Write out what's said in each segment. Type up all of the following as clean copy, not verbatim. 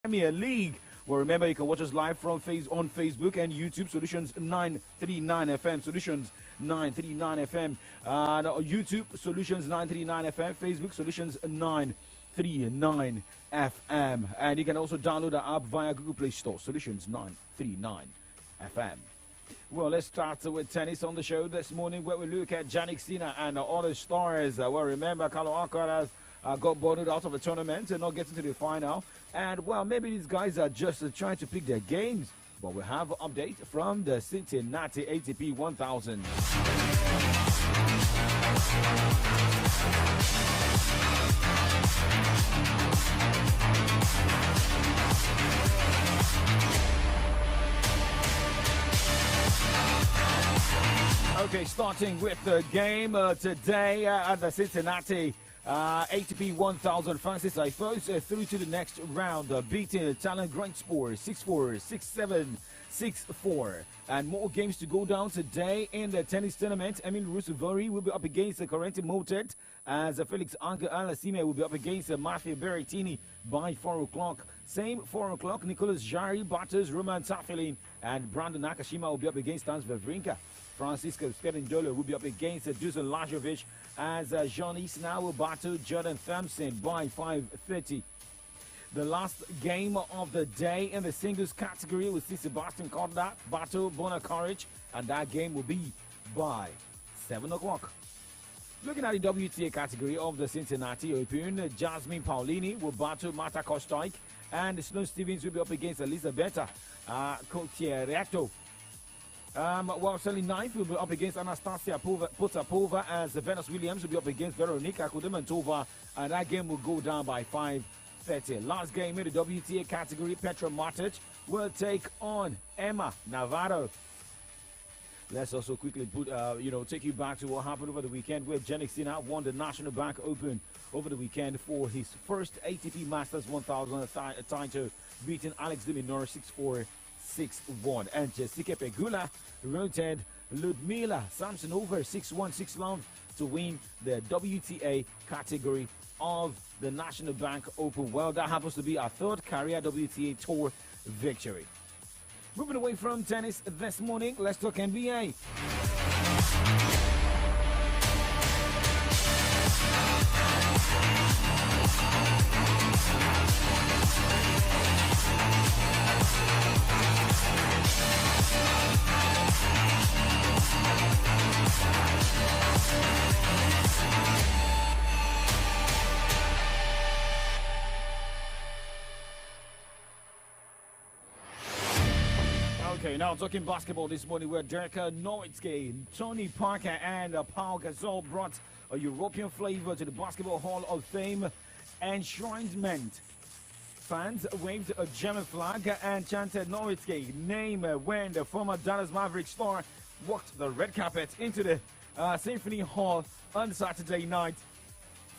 Premier League. Well, remember, you can watch us live from on Facebook and YouTube, Solutions 939 FM, Solutions 939 FM, YouTube, Solutions 939 FM, Facebook, Solutions 939 FM. And you can also download the app via Google Play Store, Solutions 939 FM. Well, let's start with tennis on the show this morning, where we look at Jannik Sinner and other stars. Well, remember, Carlo Alcaraz got bottled out of the tournament and not getting to the final. And, well, maybe these guys are just trying to pick their games. But we have an update from the Cincinnati ATP 1000. Okay, starting with the game today at the Cincinnati ATP 1000. Francis Tiafoe through to the next round, beating Italian great score 6-4, 6-7, 6-4. And more games to go down today in the tennis tournament. Emil Ruusuvuori will be up against Corentin Moutet, as Felix Auger-Aliassime will be up against Matteo Berrettini by 4 o'clock. Same 4 o'clock, Nicolas Jarry, Bartos, Roman Safilin, and Brandon Nakashima will be up against Stans Wawrinka. Francisco Sperandolo will be up against Dusan Lajovic, as Jean-Yves will battle Jordan Thompson by 5:30. The last game of the day in the singles category will see Sebastian Korda battle Bona Karic, and that game will be by 7 o'clock. Looking at the WTA category of the Cincinnati Open, Jasmine Paolini will battle Marta Kostyuk, and Sloane Stephens will be up against Elisabetta Cottieriato. While Sally Knife will be up against Anastasia Potapova, as Venus Williams will be up against Veronika Kudermetova, and that game will go down by 5:30. Last game in the WTA category, Petra Martic will take on Emma Navarro. Let's also quickly take you back to what happened over the weekend, where Jannik Sinner won the National Bank Open over the weekend for his first ATP Masters 1000 title, beating Alex de Minaur 6-4, 6-1. And Jessica Pegula routed Ludmila Samsonova 6-1, 6-love to win the WTA category of the National Bank Open. Well, that happens to be our third career WTA Tour victory. Moving away from tennis this morning, let's talk NBA. Okay, now talking basketball this morning, where Dirk Nowitzki, Tony Parker, and Paul Gasol brought a European flavor to the Basketball Hall of Fame enshrinement. Fans waved a German flag and chanted Nowitzki name when the former Dallas Mavericks star walked the red carpet into the Symphony Hall on Saturday night.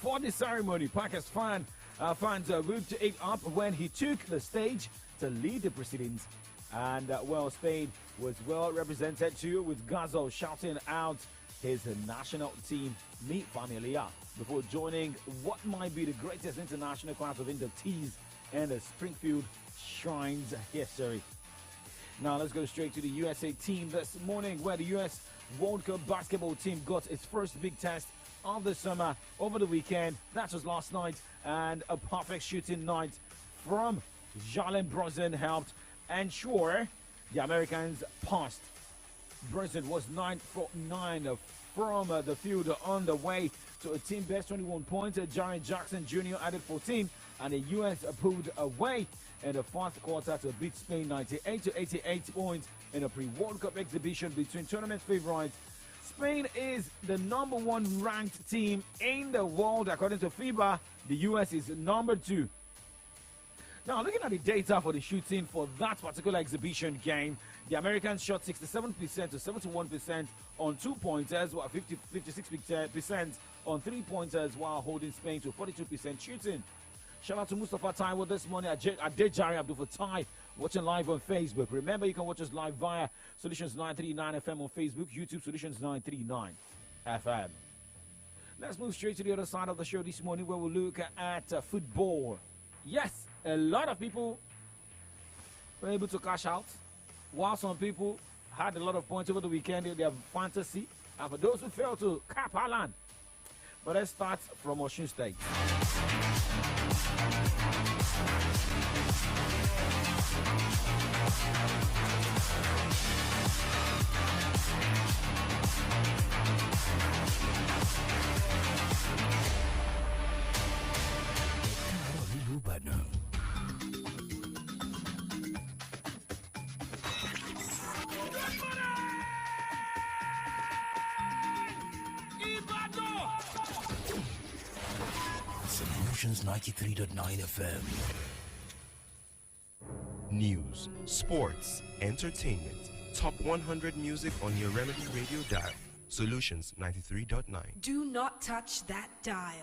For the ceremony, Parker's fans whooped it up when he took the stage to lead the proceedings. And, Spain was well represented too, with Gasol shouting out his national team, Mi Familia, before joining what might be the greatest international class of inductees in the Springfield Shrines history. Now, let's go straight to the USA team this morning, where the U.S. World Cup basketball team got its first big test of the summer over the weekend. That was last night, and a perfect shooting night from Jalen Brunson helped ensure the Americans passed. Brunson was 9 for 9 from the field on the way to a team best 21 points. Jaren Jackson Jr. added 14, and the U.S. pulled away in the fourth quarter to beat Spain 98-88 points in a pre-World Cup exhibition between tournament favorites. Spain is the number 1 ranked team in the world according to FIBA. The U.S. is number 2. Now, looking at the data for the shooting for that particular exhibition game, the Americans shot 67% to 71% on 2-pointers, while 56% on 3-pointers, while holding Spain to 42% shooting. Shout out to Mustafa Taiwo this morning. Adejari Abdul Fatai watching live on Facebook. Remember, you can watch us live via Solutions 939 FM on Facebook, YouTube Solutions 939 FM. Let's move straight to the other side of the show this morning, where we'll look at football. Yes, a lot of people were able to cash out, while some people had a lot of points over the weekend in their fantasy. And for those who failed to cap Haaland. But let's start from Osun State. Solutions 93.9 FM. News, sports, entertainment. Top 100 music on your Remedy Radio dial. Solutions 93.9. Do not touch that dial.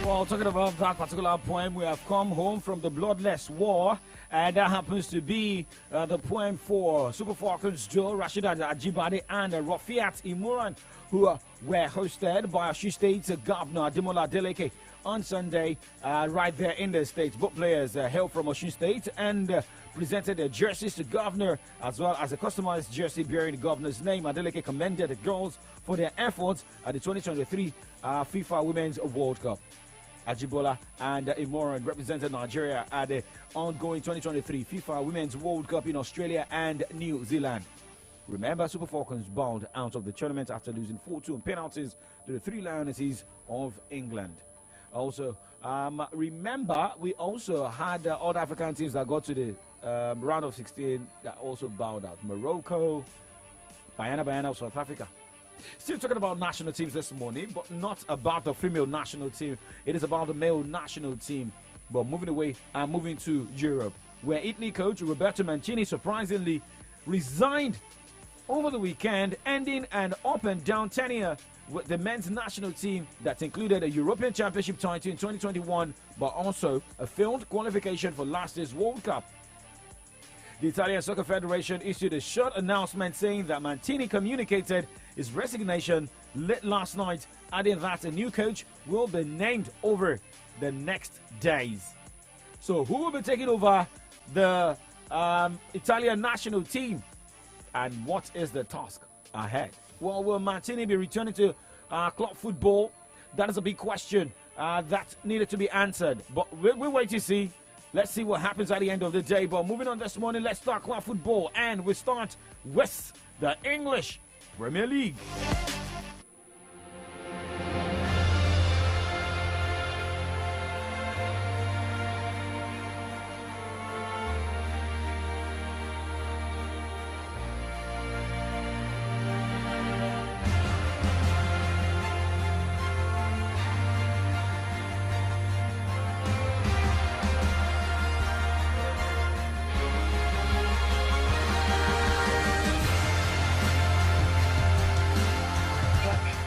Well, talking about that particular poem, we have come home from the bloodless war, and that happens to be the poem for Super Falcons Joe, Rashida Ajibade, and Rafiat Imoran, who were hosted by Osun State Governor Ademola Adeleke on Sunday, right there in the States. Both players hail from Osun State and presented their jerseys to Governor, as well as a customized jersey bearing the Governor's name. Adeleke commended the girls for their efforts at the 2023 FIFA Women's World Cup. Ajibola and Imoran represented Nigeria at the ongoing 2023 FIFA Women's World Cup in Australia and New Zealand. Remember, Super Falcons bowed out of the tournament after losing 4-2 on penalties to the Three Lionesses of England. Also, remember, we also had other African teams that got to the round of 16 that also bowed out. Morocco, Bayana of South Africa. Still talking about national teams this morning, but not about the female national team. It is about the male national team. But moving away and moving to Europe, where Italy coach Roberto Mancini surprisingly resigned over the weekend, ending an up-and-down tenure with the men's national team that included a European Championship title in 2021, but also a failed qualification for last year's World Cup. The Italian Soccer Federation issued a short announcement saying that Mancini communicated his resignation late last night, adding that a new coach will be named over the next days. So who will be taking over the Italian national team, and what is the task ahead? Well, will Mancini be returning to club football? That is a big question that needed to be answered, but we'll wait to see. Let's see what happens at the end of the day. But moving on this morning, let's start club football, and we start with the English Premier League.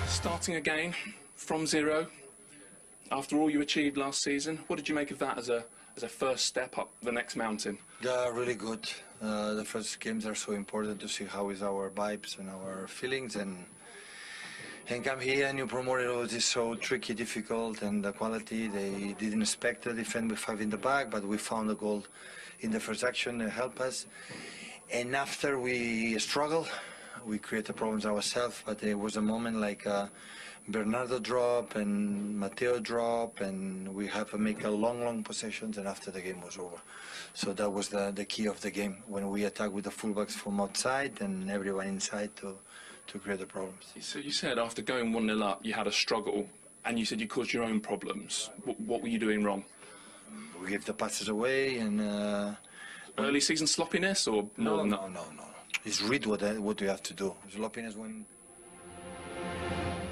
Starting again from zero after all you achieved last season, what did you make of that as a first step up the next mountain? Yeah, really good. The first games are so important to see how is our vibes and our feelings, and come here and you promoted all this so tricky, difficult, and the quality they didn't expect to defend with 5 in the back, but we found a goal in the first action to help us. And after we struggled, we created problems ourselves, but there was a moment like Bernardo drop and Matteo drop, and we have to make a long possessions, and after the game was over. So that was the key of the game, when we attack with the fullbacks from outside and everyone inside to create the problems. So you said after going 1-0 up, you had a struggle, and you said you caused your own problems. What were you doing wrong? We gave the passes away, and... early season sloppiness, or more than that? No. It's read what you have to do. Sloppiness when...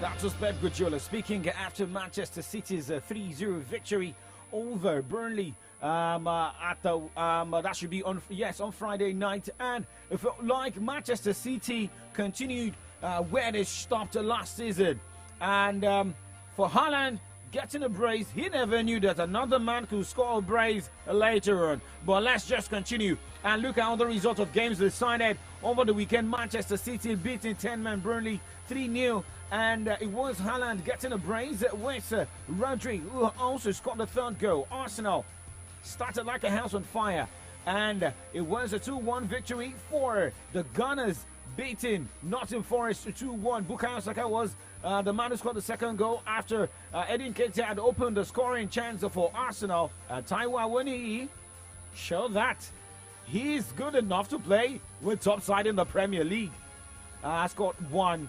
That was Pep Guardiola speaking after Manchester City's 3-0 victory over Burnley. That should be on Friday night, and it felt like Manchester City continued where they stopped last season. And for Haaland, getting a brace. He never knew that another man could score a brace later on. But let's just continue and look at the result of games decided over the weekend. Manchester City beating 10-man Burnley 3-0. And it was Haaland getting a brace with Rodri, who also scored the third goal. Arsenal started like a house on fire. And it was a 2-1 victory for the Gunners, beating Nottingham Forest 2-1. Bukayo Saka was the man who scored the second goal after Eddie Nketiah had opened the scoring chance for Arsenal. Taiwo Awoniyi showed that he's good enough to play with top side in the Premier League. Scored 1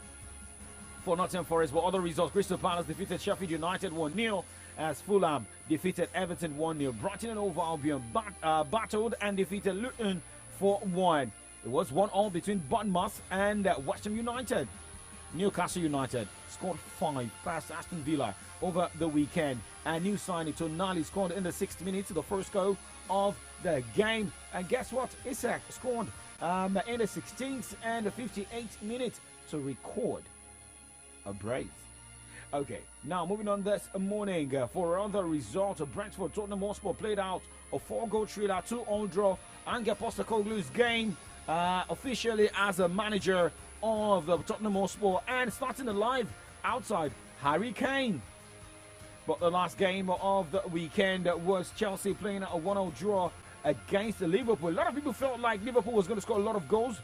for Nottingham Forest, but other results: Crystal Palace defeated Sheffield United 1-0, as Fulham defeated Everton 1-0. Brighton and Hove Albion battled and defeated Luton 4-1. It was 1-1 between Bournemouth and West Ham United. Newcastle United scored 5 past Aston Villa over the weekend. And new signing Tonali scored in the 6th minute, the first goal of the game. And guess what? Isak scored in the 16th and the 58th minute to record a brace. Okay, now moving on this morning for another result. Brentford Tottenham Hotspur played out a 4-goal thriller, 2-2 draw. Ange Postecoglou's game officially as a manager of the Tottenham Hotspur and starting the live outside Harry Kane. But the last game of the weekend was Chelsea playing a 1-0 draw against Liverpool. A lot of people felt like Liverpool was going to score a lot of goals,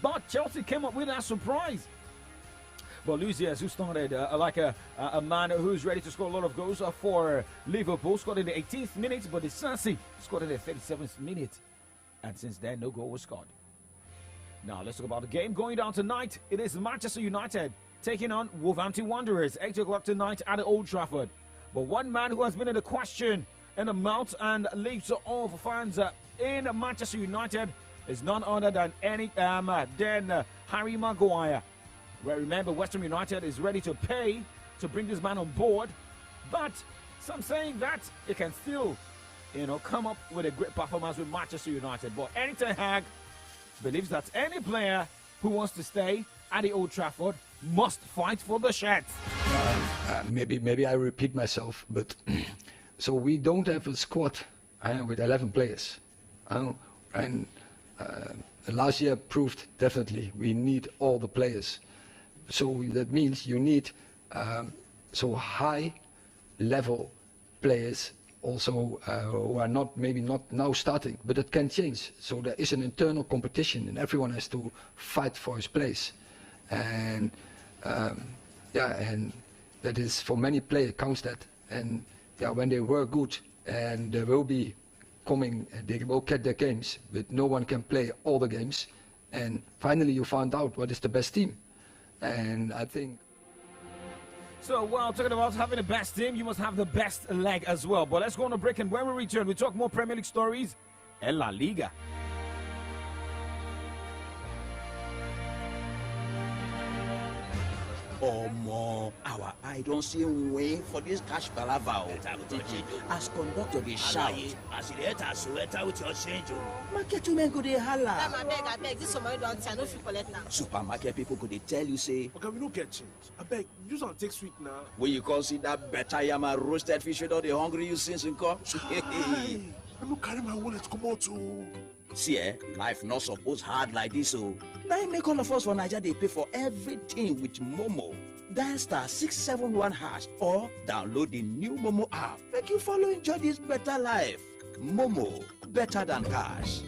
but Chelsea came up with a surprise. But Luis Diaz, who started like a man who's ready to score a lot of goals for Liverpool, scored in the 18th minute, but the Chelsea scored in the 37th minute. And since then, no goal was scored. Now, let's talk about the game going down tonight. It is Manchester United taking on Wolverhampton Wanderers, 8 o'clock tonight at Old Trafford. But one man who has been in the question in the mouth and lips of fans in Manchester United is none other than Harry Maguire. Well, remember, West Ham United is ready to pay to bring this man on board, but some saying that it can still, come up with a great performance with Manchester United. But Erik ten Hag believes that any player who wants to stay at the Old Trafford must fight for the shirts. Maybe I repeat myself, but so we don't have a squad with 11 players, and last year proved definitely we need all the players. So that means you need so high level players also who are maybe not now starting, but it can change. So there is an internal competition and everyone has to fight for his place. And and that is for many players counts that. And when they work good and they will be coming, they will get their games, but no one can play all the games. And finally you find out what is the best team. And I think. So, while talking about having the best team, you must have the best leg as well. But let's go on a break, and when we return, we talk more Premier League stories and La Liga. Omo, our eye don't see way for this cash palava. As conductor dey shout, as you enter sweater with your change. Market women go dey holla. I beg, this somebody don't say, I no fit collect now. Supermarket people go dey tell you say, okay, we no get change. I beg, use and take sweet now. When you come see that better yama roasted fish with all the hungry you since you come. I no carry my wallet come out too. See, life not supposed hard like this, so now make all of us for Nigeria they pay for everything with Momo. Dial *671# or download the new Momo app. Make you follow enjoy this better life. Momo, better than cash.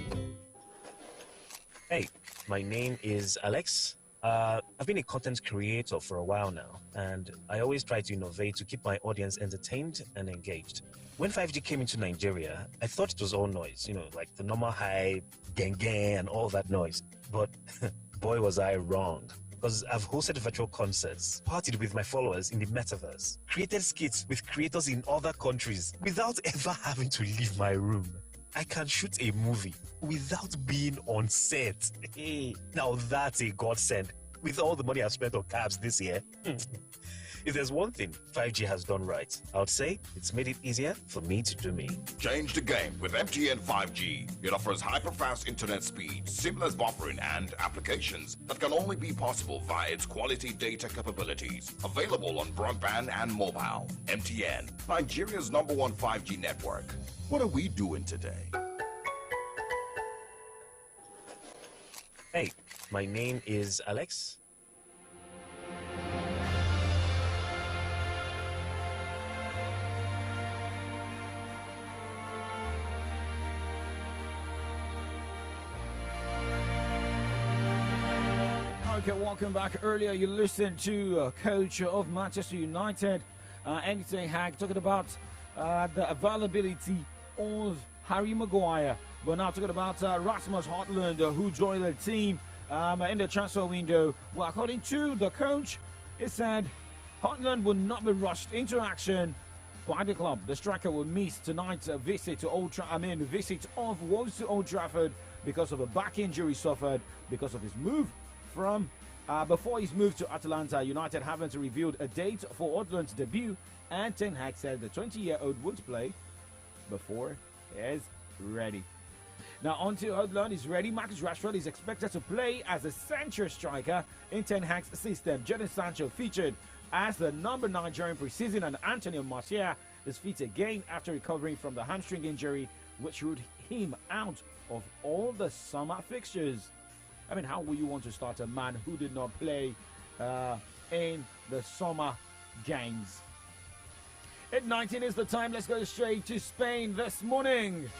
Hey, my name is Alex. I've been a content creator for a while now, and I always try to innovate to keep my audience entertained and engaged. When 5G came into Nigeria, I thought it was all noise, like the normal hype, gang, and all that noise. But boy, was I wrong. Because I've hosted virtual concerts, partied with my followers in the metaverse, created skits with creators in other countries without ever having to leave my room. I can shoot a movie without being on set. Hey, now that's a godsend. with all the money I've spent on cabs this year. If there's one thing 5G has done right, I would say it's made it easier for me to do me. Change the game with MTN 5G. It offers hyper-fast internet speed, seamless buffering, and applications that can only be possible via its quality data capabilities. Available on broadband and mobile. MTN, Nigeria's #1 5G network. What are we doing today? Hey, my name is Alex. Okay, welcome back. Earlier, you listened to coach of Manchester United, Erik ten Hag, talking about the availability of Harry Maguire. But now talking about Rasmus Højlund, who joined the team in the transfer window. Well, according to the coach, he said Højlund will not be rushed into action by the club. The striker will miss tonight's visit to visit of Wolves to Old Trafford because of a back injury suffered because of his move from before his move to Atalanta. United haven't revealed a date for Højlund's debut, and Ten Hag said the 20-year-old would play before he is ready. Now, until Højlund is ready, Marcus Rashford is expected to play as a central striker in Ten Hag's system. Jadon Sancho featured as the number 9 during preseason, and Antonio Martial is fit again after recovering from the hamstring injury, which ruled him out of all the summer fixtures. I mean, how will you want to start a man who did not play in the summer games? 8:19 is the time. Let's go straight to Spain this morning.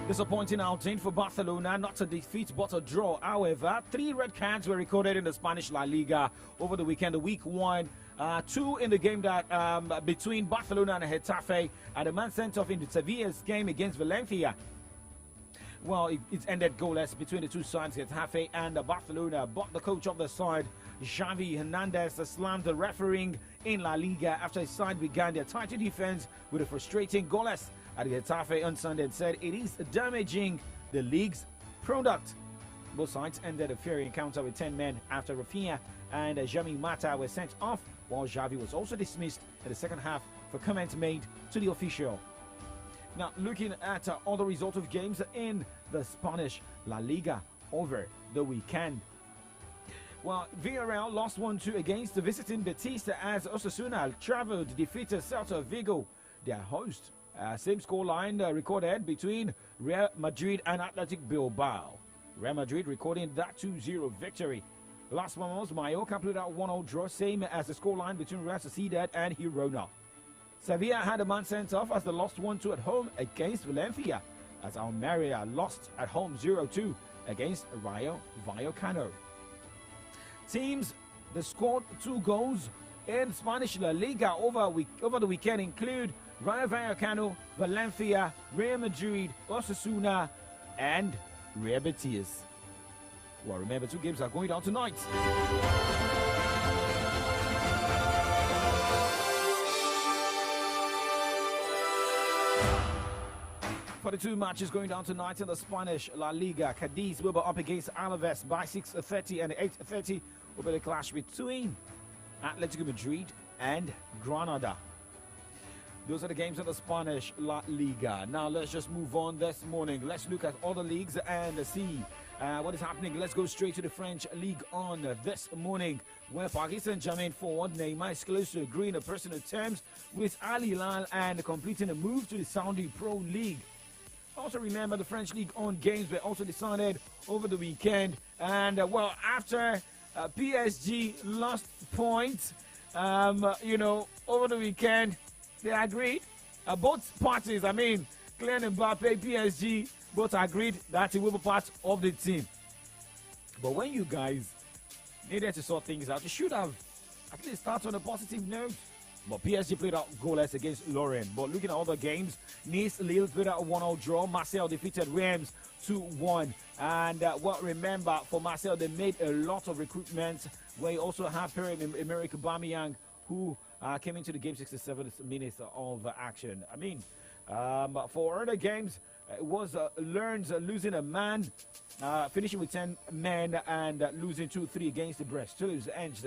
Disappointing outing for Barcelona, not a defeat but a draw. However, 3 red cards were recorded in the Spanish La Liga over the weekend. Week 1, 2 in the game that between Barcelona and Getafe, and a man sent off in the Sevilla's game against Valencia. Well, it ended goalless between the two sides, Getafe and Barcelona. But the coach of the side, Xavi Hernandez, slammed the refereeing in La Liga after his side began their title defense with a frustrating goalless at Getafe on Sunday, and said it is damaging the league's product. Both sides ended a fiery encounter with 10 men after Rafinha and Jami Mata were sent off, while Xavi was also dismissed in the second half for comments made to the official. Now, looking at other results of games in the Spanish La Liga over the weekend. Well, Villarreal lost 1-2 against the visiting Betis as Osasuna traveled, defeated Celta Vigo, their host. Same scoreline recorded between Real Madrid and Athletic Bilbao. Real Madrid recording that 2-0 victory. Las Palmas, Mallorca played out 1-0 draw, same as the scoreline between Real Sociedad and Girona. Sevilla had a man sent off as they lost 1-2 at home against Valencia, as Almeria lost at home 0-2 against Rayo Vallecano. Teams that scored 2 goals in Spanish La Liga over the weekend include Rayo Vallecano, Valencia, Real Madrid, Osasuna, and Real Betis. Well, remember, 2 games are going down tonight. 42 matches going down tonight in the Spanish La Liga. Cadiz will be up against Alaves by 6:30, and 8:30 will be the clash between Atletico Madrid and Granada. Those are the games of the Spanish La Liga. Now let's just move on this morning. Let's look at other leagues and see what is happening. Let's go straight to the French League on this morning, where Paris Saint-Germain forward Neymar is close to agreeing on personal terms with Al Hilal and completing a move to the Saudi Pro League. Also remember, the French League on games were also decided over the weekend. And after PSG lost points, over the weekend, they agreed. Both parties, Kylian Mbappe, PSG, both agreed that he will be part of the team. But when you guys needed to sort things out, you should have at least started on a positive note. But PSG played out goalless against Lorient. But looking at other games, Nice, Lille played out a 1-0 draw. Marseille defeated Reims 2-1. And remember, for Marseille, they made a lot of recruitment. Where you also have Pierre-Emerick Aubameyang, who came into the game 67 minutes of action. I mean, for other games, it was Lens losing a man, finishing with 10 men and losing 2-3 against the Brest. Toulouse edged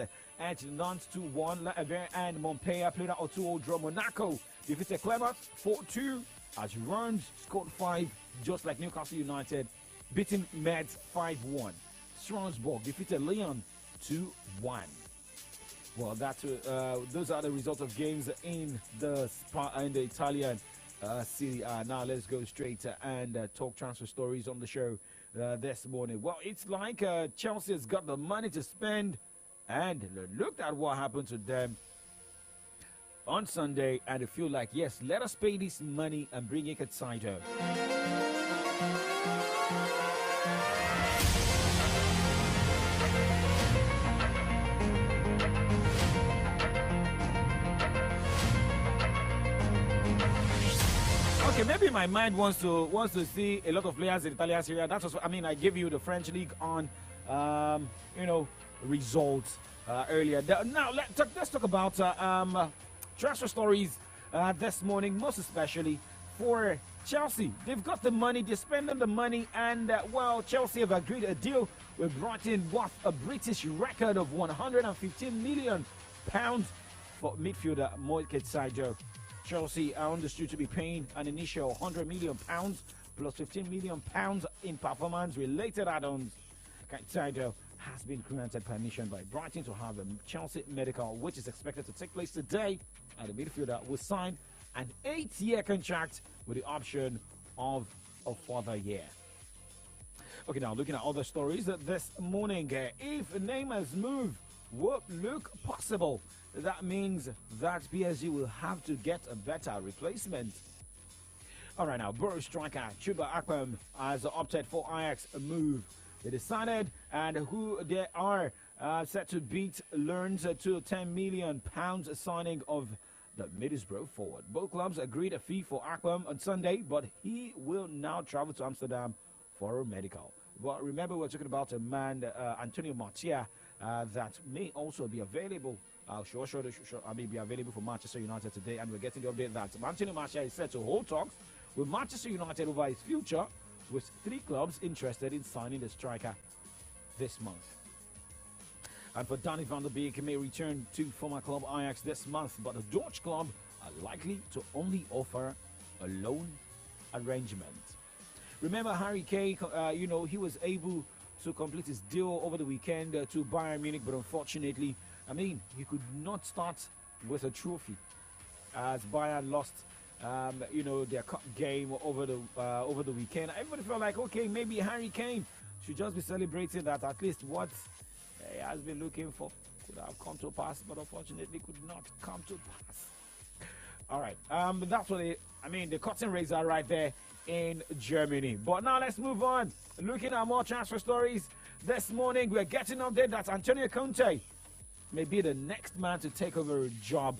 Nantes 2-1. L'Avent and Montpellier played out a 2-0 draw. Monaco defeated Clermont 4-2 as Reims scored 5, just like Newcastle United, beating Metz 5-1. Strasbourg defeated Lyon 2-1. Well, those are the results of games in the Italian Serie A. Now let's go straight and talk transfer stories on the show this morning. Well, it's like Chelsea has got the money to spend, and look at what happened to them on Sunday, and they feel like, yes, let us pay this money and bring it inside her. Okay, maybe my mind wants to see a lot of players in Italian Serie A. That's also, I mean, I gave you the French league on, results earlier. Now let's talk about transfer stories this morning, most especially for Chelsea. They've got the money, they're spending the money, and Chelsea have agreed a deal with Brighton worth a British record of £115 million for midfielder Moises Caicedo. Chelsea are understood to be paying an initial £100 million plus £15 million in performance-related add-ons. Caicedo has been granted permission by Brighton to have a Chelsea medical, which is expected to take place today. And the midfielder will sign an 8-year contract with the option of a further year. Okay, now looking at other stories this morning, if Neymar's move would look possible, that means that PSG will have to get a better replacement. All right, now, Borough striker Chuba Akpom has opted for Ajax move. They decided and who they are set to beat Lens to £10 million signing of the Middlesbrough forward. Both clubs agreed a fee for Akpom on Sunday, but he will now travel to Amsterdam for a medical. But remember, we're talking about a man, Antonio Martial, that may also be available. Be available for Manchester United today, and we're getting the update that Antonio Martial is set to hold talks with Manchester United over his future, with 3 clubs interested in signing the striker this month. And for Danny van der Beek, he may return to former club Ajax this month, but the Dutch club are likely to only offer a loan arrangement. Remember Harry Kane, he was able to complete his deal over the weekend to Bayern Munich, but unfortunately, he could not start with a trophy as Bayern lost, their cup game over the weekend. Everybody felt like, okay, maybe Harry Kane should just be celebrating that at least what he has been looking for could have come to pass, but unfortunately could not come to pass. All right, that's what the curtain raiser right there in Germany. But now let's move on. Looking at more transfer stories this morning, we're getting update that Antonio Conte may be the next man to take over a job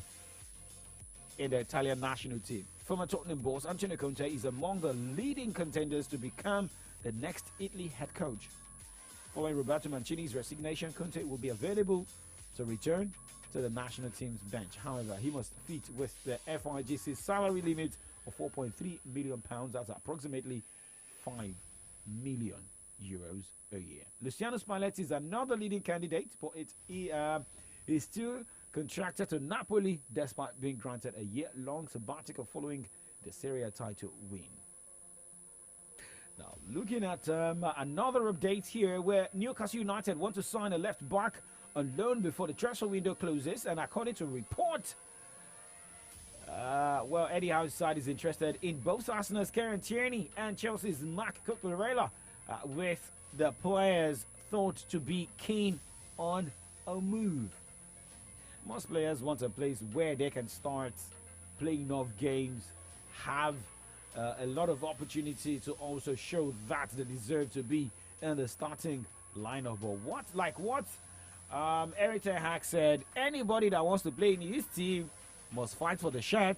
in the Italian national team. Former Tottenham boss Antonio Conte is among the leading contenders to become the next Italy head coach. Following Roberto Mancini's resignation, Conte will be available to return to the national team's bench. However, he must fit with the FIGC's salary limit of £4.3 million. That's approximately €5 million a year. Luciano Spalletti is another leading candidate, but he is still contracted to Napoli despite being granted a year-long sabbatical following the Serie A title win. Now, looking at another update here where Newcastle United want to sign a left back on loan before the transfer window closes, and according to a report, Eddie Howe's side is interested in both Arsenal's Kieran Tierney and Chelsea's Marc Cucurella, with the players thought to be keen on a move. Most players want a place where they can start playing enough games, have a lot of opportunity to also show that they deserve to be in the starting lineup. But Eric Ten Hag said, anybody that wants to play in his team must fight for the shirt.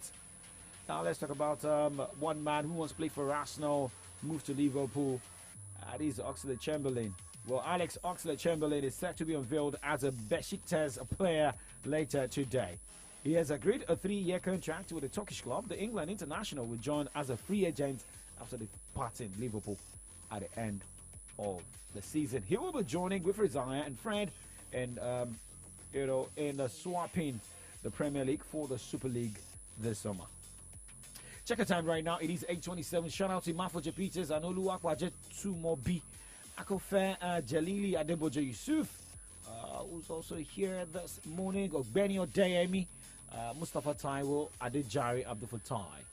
Now let's talk about one man who wants to play for Arsenal, moved to Liverpool. That is Oxlade-Chamberlain. Well, Alex Oxlade-Chamberlain is set to be unveiled as a Besiktas player later today. He has agreed a 3-year contract with the Turkish club. The England international will join as a free agent after departing Liverpool at the end of the season. He will be joining with Rizaya and Fred and in swapping the Premier League for the Super League this summer. Check the time right now. It is 8:27. Shout out to Mafoje Peters and Oluwakwaje Tumobi, Akofe Jalili Adebojo Yusuf, who's also here this morning. Ogbeni Odeyemi, Mustafa Taiwo, Adejari Abdul Fatai.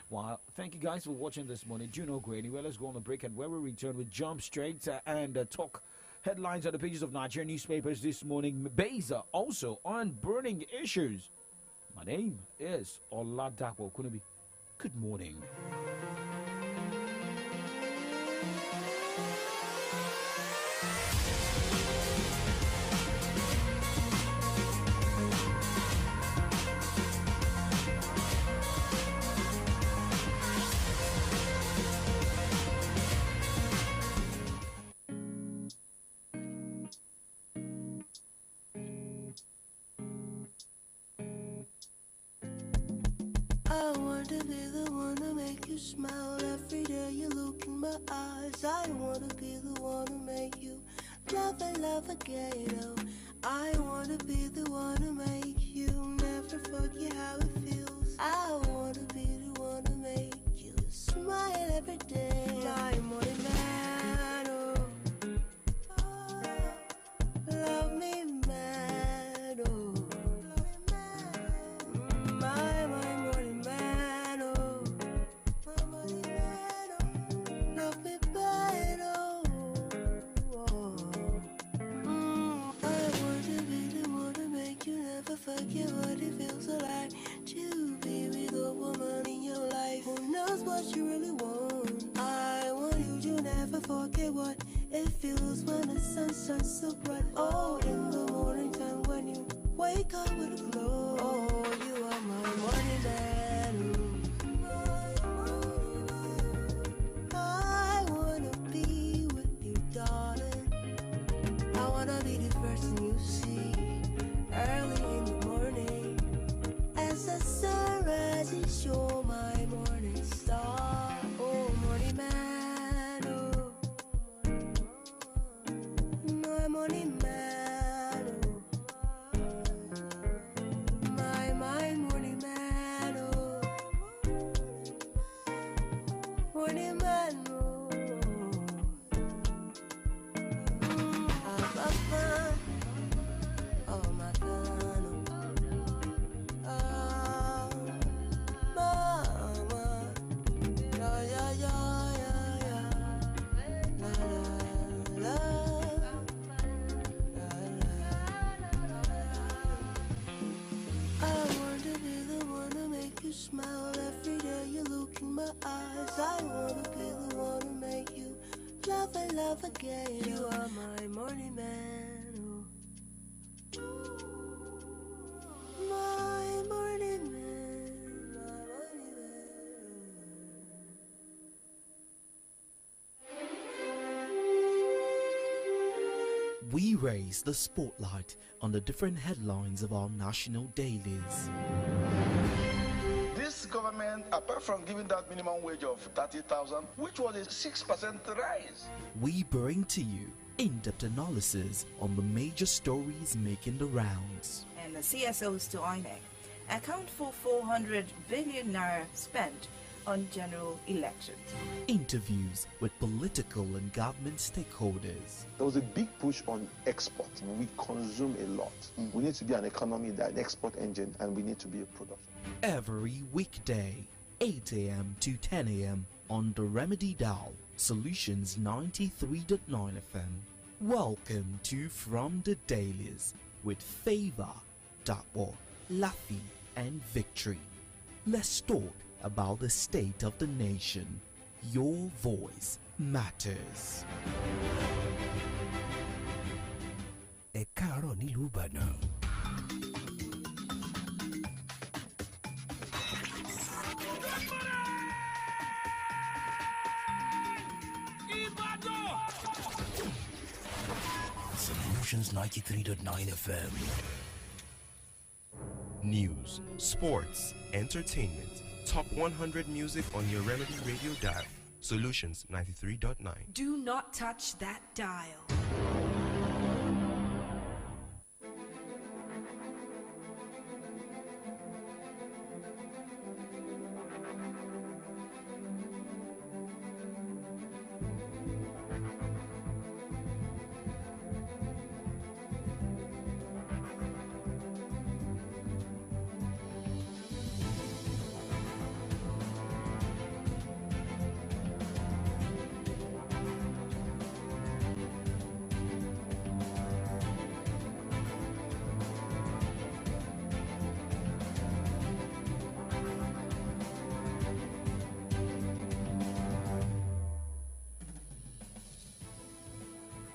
Well, thank you guys for watching this morning. Do not go anywhere. Let's go on the break, and when we return, we jump straight and talk headlines on the pages of Nigerian newspapers this morning. Beza also on burning issues. My name is Oladapo Kunubi. Good morning. I want to be the one to make you smile every day you look in my eyes. I want to be the one to make you love and love again. Oh, I want to be the one to make you never forget how it feels. I want to be the one to make you smile every day. I'm morning man, oh, love me man, oh, my morning man, oh, love me bad, oh, I want to be the one to make you never forget what it feels like to be with a woman in your life who knows what you really want. I want you to never forget what it feels when the sun shines so bright. Oh, in the morning time when you wake up with a glow. Oh, you are my morning man. I wanna be with you, darling. I wanna be the first thing you see early in the morning. As the sun rises, you're my morning star. Oh, morning man, oh, my morning man, oh, my morning man, oh, morning man, oh, oh my God, oh, mama, yeah, yeah, yeah, yeah, yeah, la, la, I want to be the one to make you smile every day you look in my eyes. I want to be the one to make you love and love again. You are my morning man, oh, my morning man, my morning man. We raise the spotlight on the different headlines of our national dailies. This government, apart from giving that minimum wage of 30,000, which was a 6% rise. We bring to you in-depth analysis on the major stories making the rounds. And the CSOs to INEC account for 400 billion naira spent on general elections. Interviews with political and government stakeholders. There was a big push on export. We consume a lot. We need to be an economy, that an export engine, and we need to be a production. Every weekday, 8 a.m. to 10 a.m. on the Remedy Dial, Solutions 93.9 FM. Welcome to From the Dailies with Favor, Dapo, Laffy, and Victory. Let's talk about the state of the nation. Your voice matters. Ẹ káàárọ̀ nílùú Ìbàdàn. Solutions 93.9 FM. News, sports, entertainment. Top 100 music on your Remedy Radio dial. Solutions 93.9. Do not touch that dial.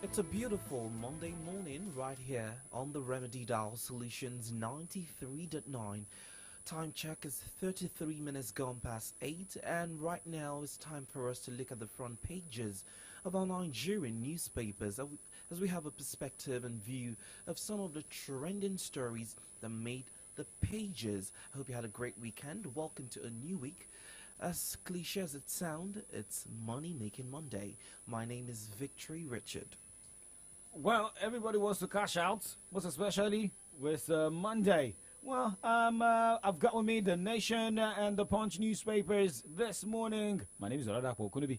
It's a beautiful Monday morning right here on the Remedy Dial Solutions 93.9. Time check is 33 minutes gone past 8, and right now it's time for us to look at the front pages of our Nigerian newspapers as we have a perspective and view of some of the trending stories that made the pages. I hope you had a great weekend. Welcome to a new week. As cliche as it sounds, it's Money Making Monday. My name is Victory Richard. Well, everybody wants to cash out, most especially with Monday. Well, I've got with me the Nation and the Punch newspapers this morning. My name is Oladapo Okunubi.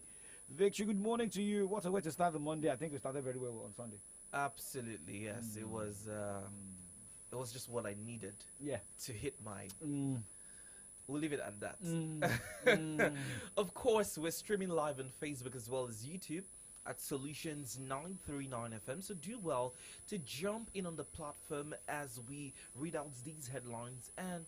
Victory, good morning to you. What a way to start the Monday. I think we started very well on Sunday. Absolutely, yes. It was just what I needed. Yeah. To hit my. We'll leave it at that. Of course, we're streaming live on Facebook as well as YouTube at Solutions 939 FM. So do well to jump in on the platform as we read out these headlines and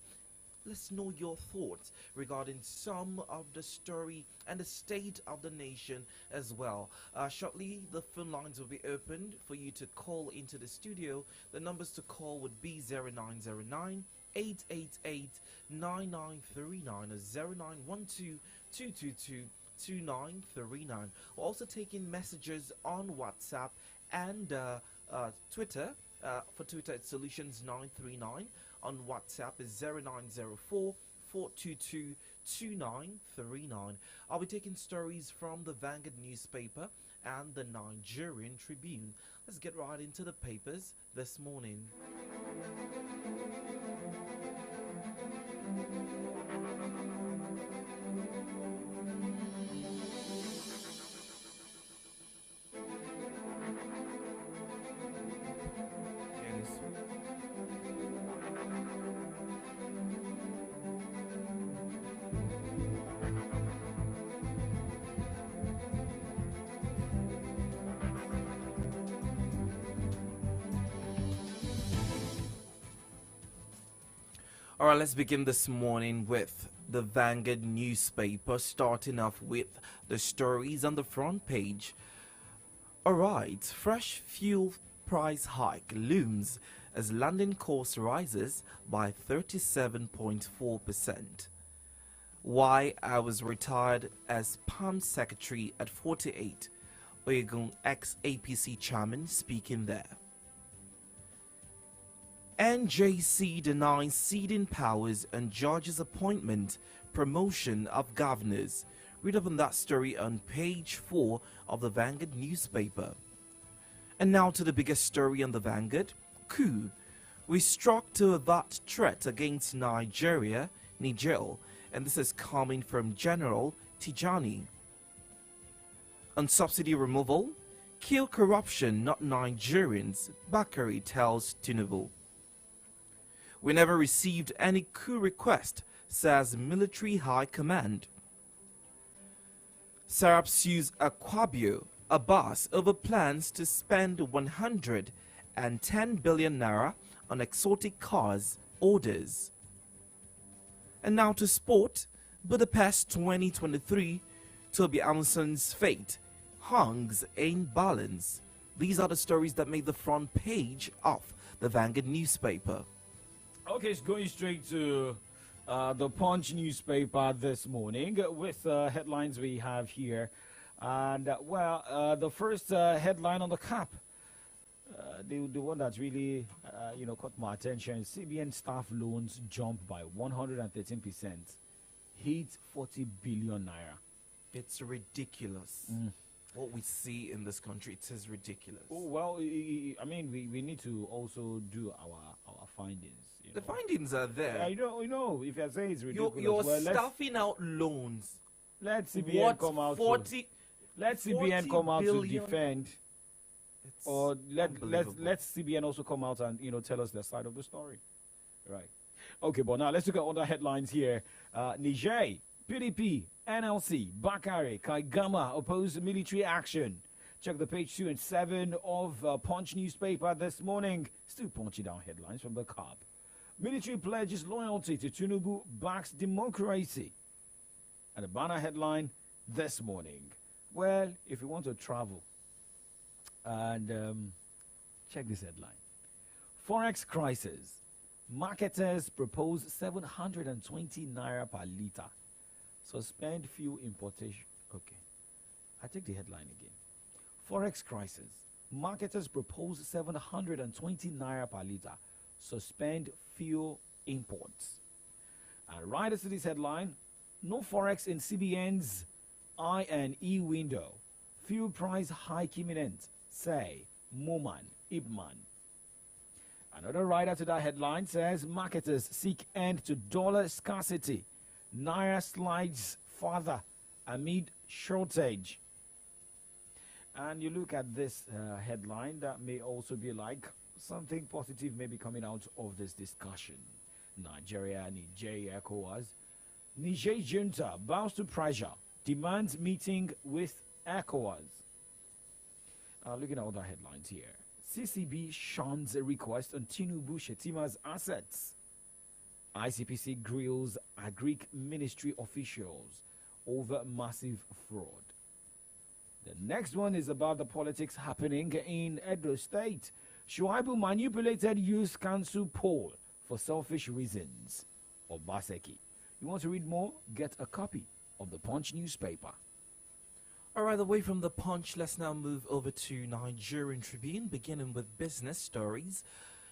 let's know your thoughts regarding some of the story and the state of the nation as well. Shortly, the phone lines will be opened for you to call into the studio. The numbers to call would be 0909 888 9939 or 0912 222 2939. We're also taking messages on WhatsApp and Twitter. For Twitter, it's Solutions 939. On WhatsApp is 0904 422 2939. I'll be taking stories from the Vanguard newspaper and the Nigerian Tribune. Let's get right into the papers this morning. Alright, let's begin this morning with the Vanguard newspaper, starting off with the stories on the front page. Alright, fresh fuel price hike looms as landing cost rises by 37.4%. Why I was retired as PAM secretary at 48. Oyegun ex-APC chairman speaking there. NJC denies ceding powers and judges' appointment, promotion of governors. Read up on that story on page 4 of the Vanguard newspaper. And now to the biggest story on the Vanguard. Coup. We struck to avert threat against Niger, and this is coming from General Tijani. On subsidy removal, kill corruption, not Nigerians, Bakari tells Tinubu. We never received any coup request, says Military High Command. Sarab sues Akpabio, Abbas over plans to spend 110 billion naira on exotic cars orders. And now to sport. Budapest 2023, Toby Amundsen's fate hangs in balance. These are the stories that made the front page of the Vanguard newspaper. Okay, it's going straight to the Punch newspaper this morning with headlines we have here. And, the first headline on the cap, the one that's really, caught my attention, CBN staff loans jumped by 113%, hit 40 billion naira. It's ridiculous. What we see in this country, it is ridiculous. Oh, well, I mean, we need to also do our findings. The findings are there. I know. If I say it's ridiculous, you're stuffing out loans. Let CBN come out. 40, let CBN come out to defend, it's or let CBN also come out and tell us their side of the story. Right. Okay, but now let's look at other headlines here. Niger, PDP, NLC, Bakare, Kaigama oppose military action. Check the page 2 and 7 of Punch newspaper this morning. Still punching down headlines from the CAB. Military pledges loyalty to Tinubu, backs democracy. And the banner headline this morning. Well, if you want to travel, and check this headline. Forex crisis. Marketers propose 720 naira per litre. Suspend fuel importation. Okay. I take the headline again. Forex crisis. Marketers propose 720 naira per litre. Suspend fuel imports. And right as to this headline, no forex in CBN's I&E window. Fuel price hike imminent, say Moman Ibman. Another writer to that headline says marketers seek end to dollar scarcity. Naira slides further amid shortage. And you look at this headline, that may also be like something positive may be coming out of this discussion. Niger, ECOWAS. Niger junta bows to pressure, demands meeting with ECOWAS. Looking at other headlines here. CCB shuns a request on Tinubu Shetima's assets. ICPC grills Agric ministry officials over massive fraud. The next one is about the politics happening in Edo State. Shuaibu manipulated youth council poll for selfish reasons. Obaseki. You want to read more? Get a copy of the Punch newspaper. Alright, away from the Punch, let's now move over to Nigerian Tribune, beginning with business stories.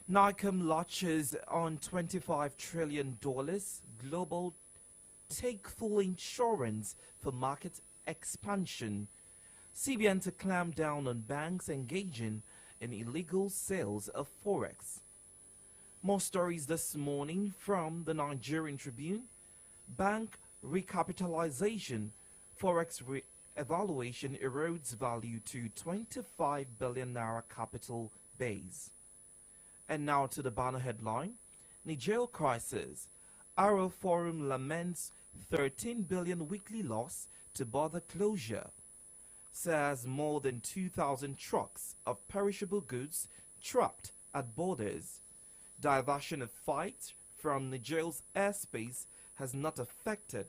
Nicom launches on $25 trillion. Global take full insurance for market expansion. CBN to clamp down on banks engaging in illegal sales of Forex. More stories this morning from the Nigerian Tribune. Bank recapitalization. Forex evaluation erodes value to 25 billion naira capital base. And now to the banner headline. Niger crisis. Arrow Forum laments 13 billion weekly loss to border closure. Says more than 2,000 trucks of perishable goods trapped at borders. Diversion of flights from Niger's airspace has not affected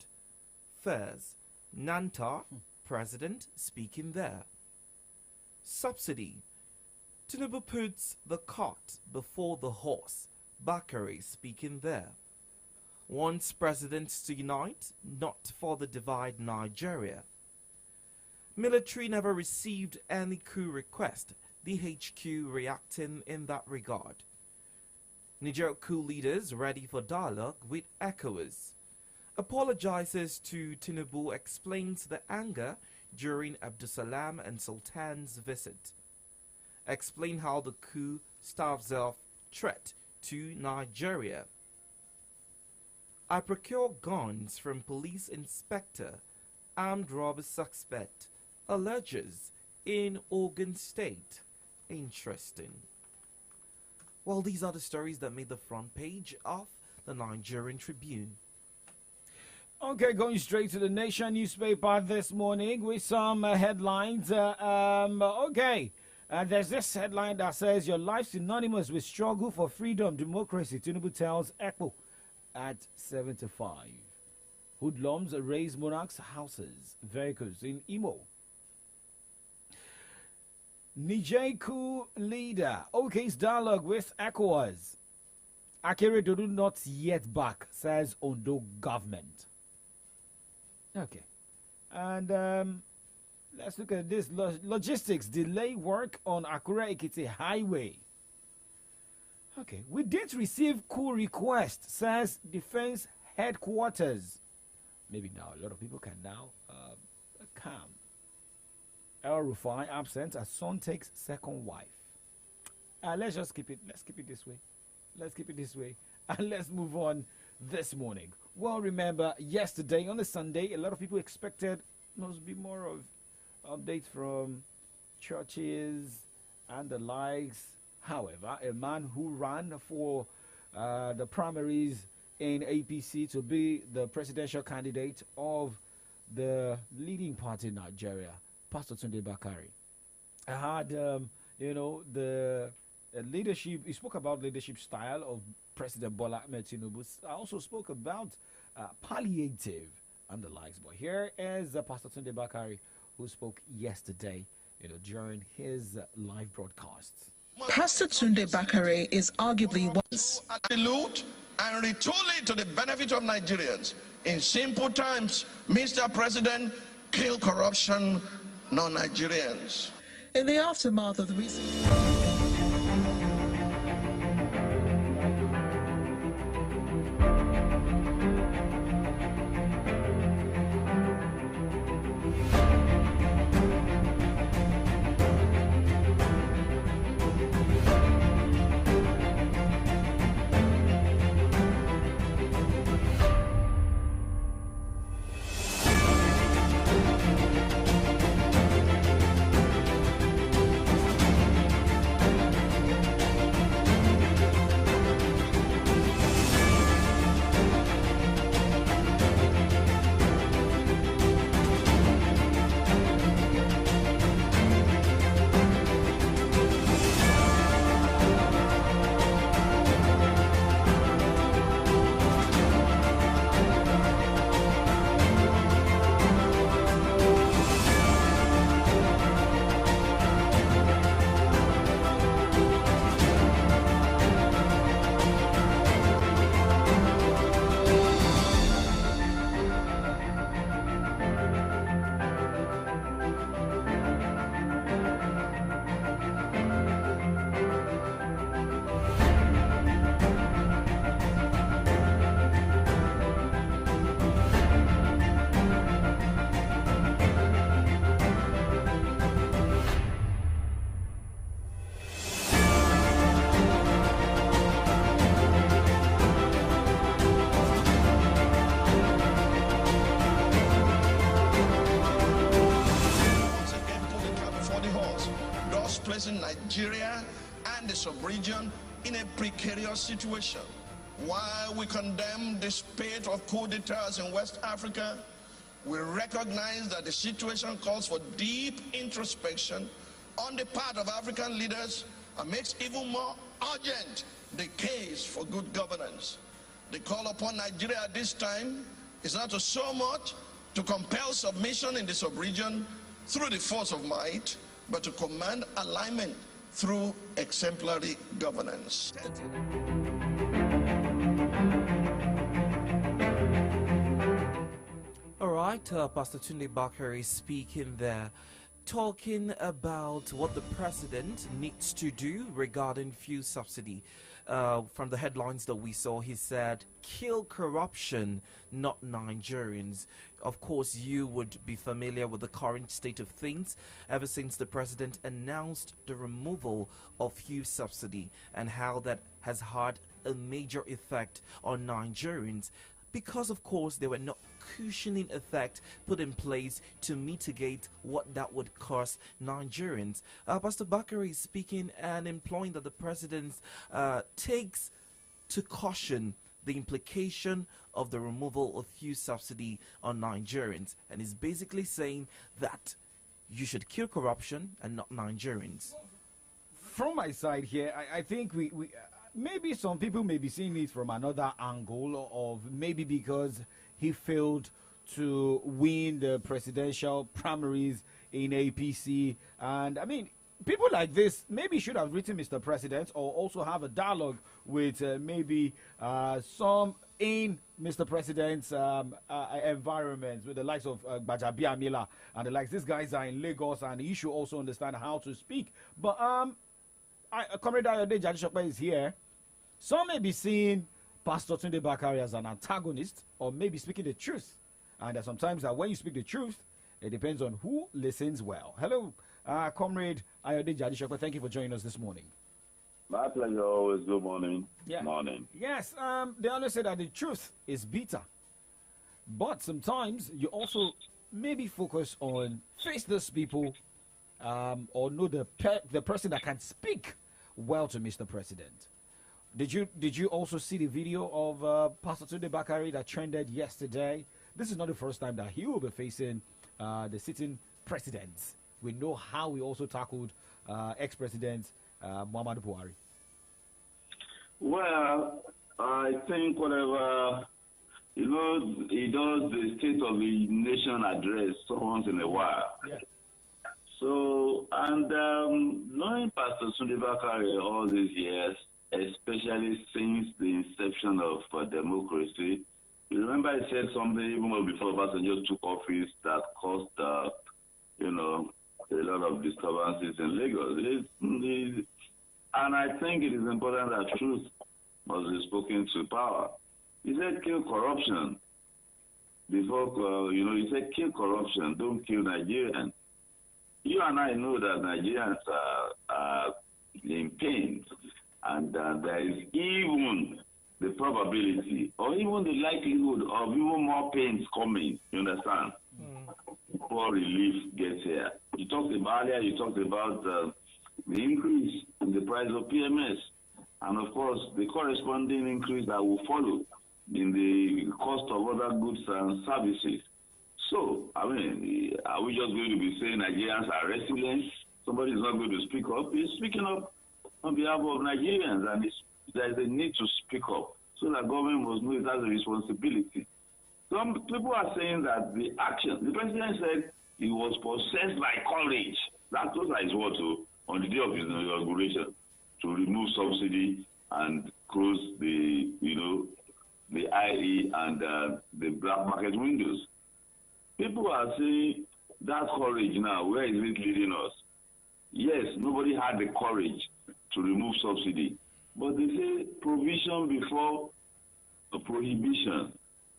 fares. Nanta, president, speaking there. Subsidy. Tinubu puts the cart before the horse. Bakare speaking there. Wants presidents to unite, not further divide Nigeria. Military never received any coup request. DHQ reacting in that regard. Niger coup leaders ready for dialogue with ECOWAS. Apologizes to Tinubu, explains the anger during Abdusalam and Sultan's visit. Explain how the coup staves off threat to Nigeria. I procure guns from police inspector. Armed robber suspect alleges in Ogun State. Interesting. Well, these are the stories that made the front page of the Nigerian Tribune. Okay, going straight to the Nation newspaper this morning with some headlines. There's this headline that says, your life synonymous with struggle for freedom, democracy. Tinubu tells ECPO at 75. Hoodlums raise monarchs' houses, vehicles in Imo. Niger coup leader, OK's dialogue with ECOWAS. Akeredolu not yet back, says Ondo government. Okay. And let's look at this. Logistics delay work on Akure Ekiti Highway. Okay. We did receive coup request, says Defense Headquarters. Maybe now a lot of people can now calm. El Rufai absent as son takes second wife. Let's just keep it. Let's keep it this way. Let's keep it this way. And let's move on this morning. Well, remember, yesterday on the Sunday, a lot of people expected must be more of updates from churches and the likes. However, a man who ran for the primaries in APC to be the presidential candidate of the leading party in Nigeria, Pastor Tunde Bakari, had, the leadership. He spoke about leadership style of President Bola Ahmed Tinubu. I also spoke about palliative and the likes. But here is Pastor Tunde Bakari, who spoke yesterday, during his live broadcasts. Pastor Tunde Bakari is arguably once dilute and retool it to the benefit of Nigerians. In simple terms, Mr. President, kill corruption, non-Nigerians. in the aftermath of the recent. Placing Nigeria and the sub-region in a precarious situation. While we condemn the spate of coup d'etats in West Africa, we recognize that the situation calls for deep introspection on the part of African leaders and makes even more urgent the case for good governance. The call upon Nigeria at this time is not so much to compel submission in the sub-region through the force of might, but to command alignment through exemplary governance. All right, Pastor Tunde Bakari speaking there, talking about what the president needs to do regarding fuel subsidy. From the headlines that we saw, he said, kill corruption, not Nigerians. Of course, you would be familiar with the current state of things ever since the president announced the removal of fuel subsidy and how that has had a major effect on Nigerians. Because, of course, there were no cushioning effect put in place to mitigate what that would cost Nigerians. Pastor Bakari is speaking and imploring that the president takes to caution the implication of the removal of fuel subsidy on Nigerians, and is basically saying that you should kill corruption and not Nigerians. From my side here, I think we maybe some people may be seeing it from another angle of maybe because he failed to win the presidential primaries in APC. And I mean, people like this maybe should have written Mr. President or also have a dialogue with maybe some in Mr. President's environment with the likes of Bajabi Amila and the likes. These guys are in Lagos and he should also understand how to speak. But Comrade Ayode Jadishope is here. Some may be seeing Pastor Tunde Bakari as an antagonist or maybe speaking the truth. And sometimes when you speak the truth, it depends on who listens well. Hello, Comrade Ayode Jadishope. Thank you for joining us this morning. My pleasure always. Good morning. Yeah. Morning. Yes, they always say that the truth is bitter. But sometimes you also maybe focus on face those people or know the person that can speak well to Mr. President. Did you also see the video of Pastor Tunde Bakari that trended yesterday? This is not the first time that he will be facing the sitting president. We know how he also tackled ex-president Muhammadu Buhari. Well, I think whatever, he does the State of the Nation address once in a while. Yeah. So, and knowing Pastor Tunde Bakari all these years, especially since the inception of democracy, you remember I said something even before Obasanjo took office that caused, a lot of disturbances in Lagos. And I think it is important that truth must be spoken to power. He said kill corruption. Before, he said kill corruption, don't kill Nigerians. You and I know that Nigerians are in pain. And there is even the probability or even the likelihood of even more pains coming, you understand, before relief gets here. You talked about the increase in the price of PMS and, of course, the corresponding increase that will follow in the cost of other goods and services. So, are we just going to be saying Nigerians are resilient? Somebody is not going to speak up. He's speaking up on behalf of Nigerians, and there is a need to speak up so that government must know it has a responsibility. Some people are saying that the president said he was possessed by courage. Those are his words on the day of his inauguration, to remove subsidy and close the IE and the black market windows. People are saying that courage now, where is it leading us? Yes, nobody had the courage to remove subsidy. But they say provision before a prohibition.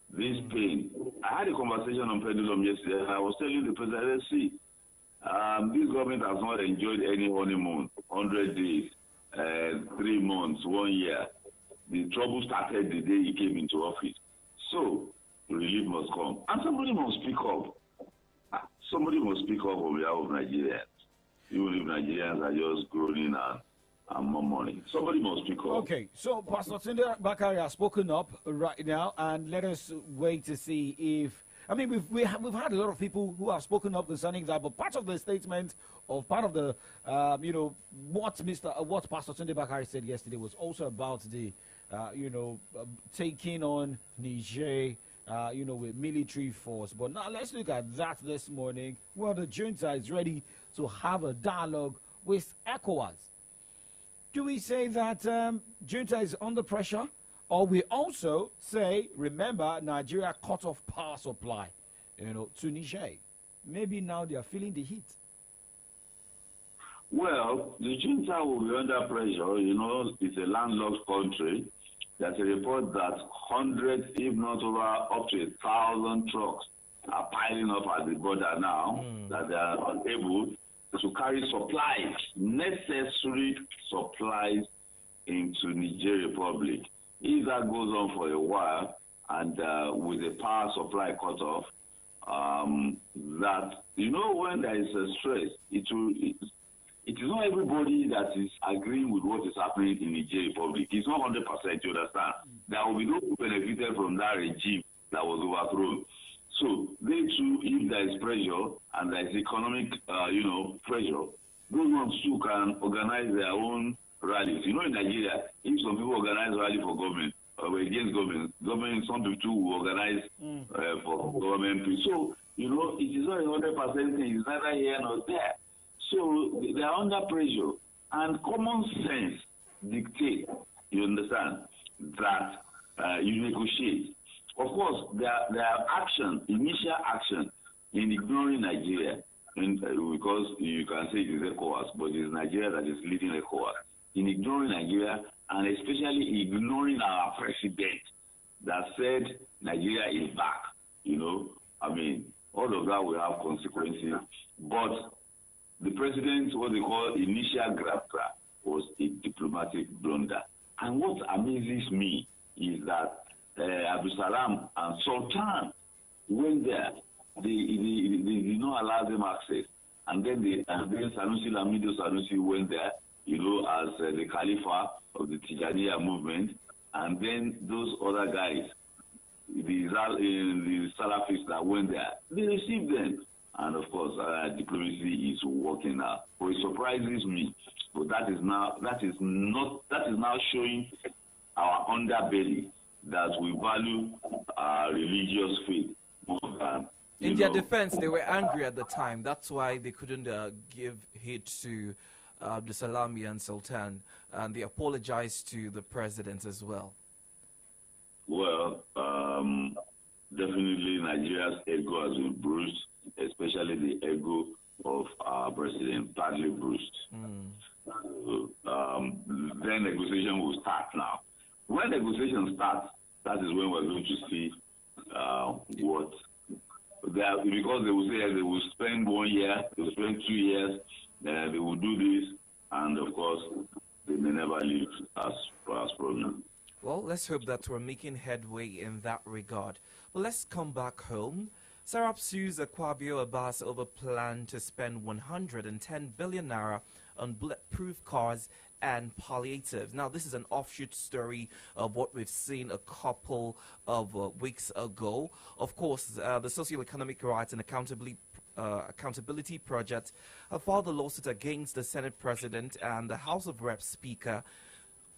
This pain. I had a conversation on Pendulum yesterday, and I was telling the president, see, this government has not enjoyed any honeymoon, 100 days, 3 months, 1 year. The trouble started the day he came into office. So, relief must come. And somebody must speak up. Somebody must speak up on behalf of Nigerians. Even if Nigerians are just groaning and more money. Somebody must speak up. Okay, so Pastor Tunde Bakari has spoken up right now, and let us wait to see if. I mean, we've had a lot of people who have spoken up concerning that, but part of the statement of part of the what Pastor Tunde Bakari said yesterday was also about the taking on Niger. With military force. But now let's look at that this morning. Well, the junta is ready to have a dialogue with ECOWAS. Do we say that junta is under pressure? Or we also say, remember, Nigeria cut off power supply, to Niger. Maybe now they are feeling the heat. Well, the junta will be under pressure. It's a landlocked country. There's a report that hundreds, if not over up to 1,000 trucks are piling up at the border now, that they are unable to carry supplies, necessary supplies, into Niger Republic. If that goes on for a while, and with the power supply cut off, when there is a stress, it is not everybody that is agreeing with what is happening in Niger Republic. It's not 100%, you understand? There will be no who benefited from that regime that was overthrown. So they too, if there is pressure and there is economic, pressure, those ones too can organize their own rallies. In Nigeria, if some people organize rally for government or against government, some people too will organize for government. So, it is not 100% thing. It's neither here nor there. So they are under pressure, and common sense dictates, you understand, that you negotiate. Of course, there are initial action in ignoring Nigeria, because you can say it is ECOWAS, but it is Nigeria that is leading ECOWAS. In ignoring Nigeria, and especially ignoring our president that said Nigeria is back, I mean, all of that will have consequences. But the president, what they call initial grab was a diplomatic blunder. And what amazes me is that Abdul Salam and Sultan went there. They did not allow them access. And then Sanusi Lamido Sanusi went there, as the Khalifa of the Tijaniya movement. And then those other guys, the Salafists that went there, they received them. And of course, diplomacy is working now. But it surprises me. But that is now showing our underbelly that we value our religious faith more than. In their defense, they were angry at the time. That's why they couldn't give heed to the Salami and Sultan, and they apologized to the president as well. Well, definitely Nigeria's ego has been bruised, especially the ego of our president, badly bruised. Then negotiation will start now. When negotiation starts, that is when we're going to see what because they will say they will spend 1 year, they will spend 2 years, they will do this, and of course, they may never leave as promised. Well, let's hope that we're making headway in that regard. But let's come back home. Sarab sues Akpabio Abbas over plan to spend 110 billion naira on bulletproof cars and palliatives. Now, this is an offshoot story of what we've seen a couple of weeks ago. Of course, the Socio-Economic Rights and Accountability Project filed a lawsuit against the Senate President and the House of Reps Speaker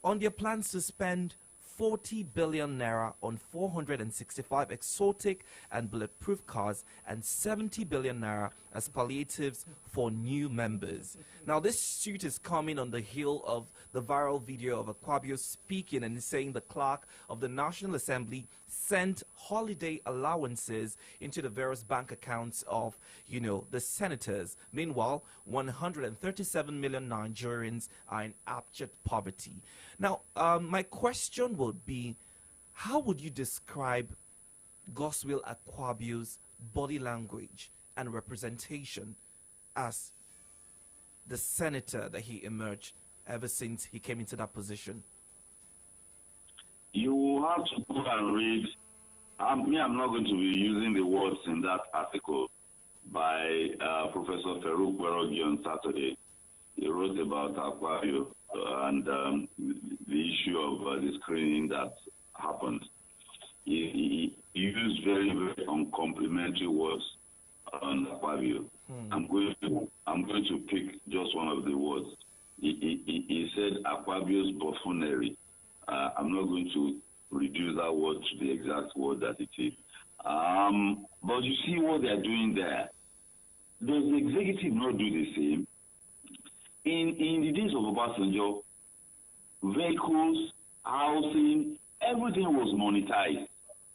on their plans to spend 40 billion naira on 465 exotic and bulletproof cars and 70 billion naira as palliatives for new members. Now, this suit is coming on the heel of the viral video of Akpabio speaking and saying the clerk of the National Assembly sent holiday allowances into the various bank accounts of, the senators. Meanwhile, 137 million Nigerians are in abject poverty. Now, my question would be, how would you describe Godswill Akpabio's body language and representation as the senator that he emerged ever since he came into that position? You will have to go and read. I'm not going to be using the words in that article by Professor Farouk Werogi on Saturday. He wrote about Akpabio and the issue of the screening that happened. He used very, very uncomplimentary words on Akpabio. I'm going to pick just one of the words. He said Akpabio's buffoonery. I'm not going to reduce that word to the exact word that it is. But you see what they're doing there. Does the executive not do the same? In the days of Obasanjo, vehicles, housing, everything was monetized.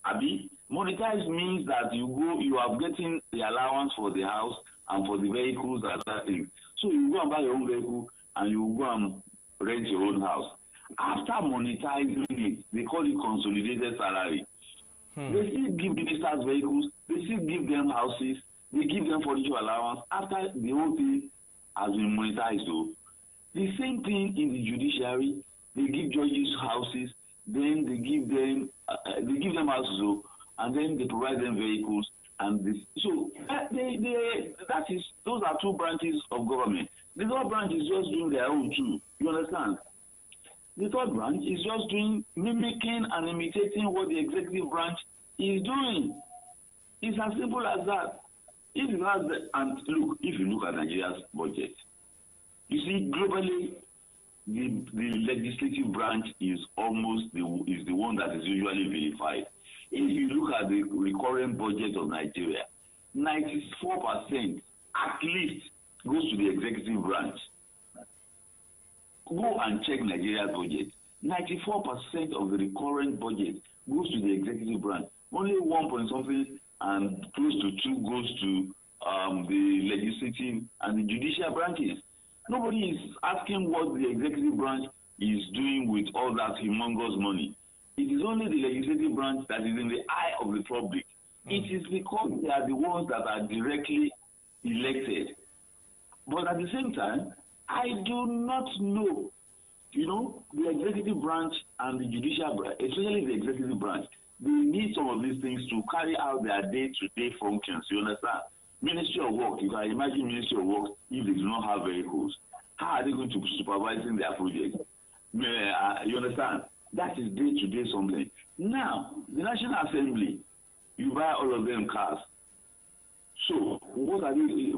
Abi, monetized means that you are getting the allowance for the house and for the vehicles and that thing. So you go and buy your own vehicle and you go and rent your own house. After monetizing it, they call it consolidated salary. They still give ministers vehicles, they still give them houses, they give them furniture allowance after the whole thing has been monetized. Though. The same thing in the judiciary, they give judges houses, then they give them houses, though, and then they provide them vehicles, and this. So those are two branches of government. The third branch is just doing their own too. You understand? The third branch is just mimicking and imitating what the executive branch is doing. It's as simple as that. If you look at Nigeria's budget, you see globally, the legislative branch is almost the one that is usually vilified. If you look at the recurrent budget of Nigeria, 94% at least goes to the executive branch. Go and check Nigeria's budget. 94% of the recurrent budget goes to the executive branch. Only 1 point something and close to 2 goes to the legislative and the judicial branches. Nobody is asking what the executive branch is doing with all that humongous money. It is only the legislative branch that is in the eye of the public. It is because they are the ones that are directly elected. But at the same time, I do not know, the executive branch and the judicial branch, especially the executive branch, they need some of these things to carry out their day-to-day functions. You understand? Ministry of Work, you can imagine Ministry of Work if they do not have vehicles. How are they going to be supervising their project? You understand? That is day-to-day something. Now, the National Assembly, you buy all of them cars. So, what are they?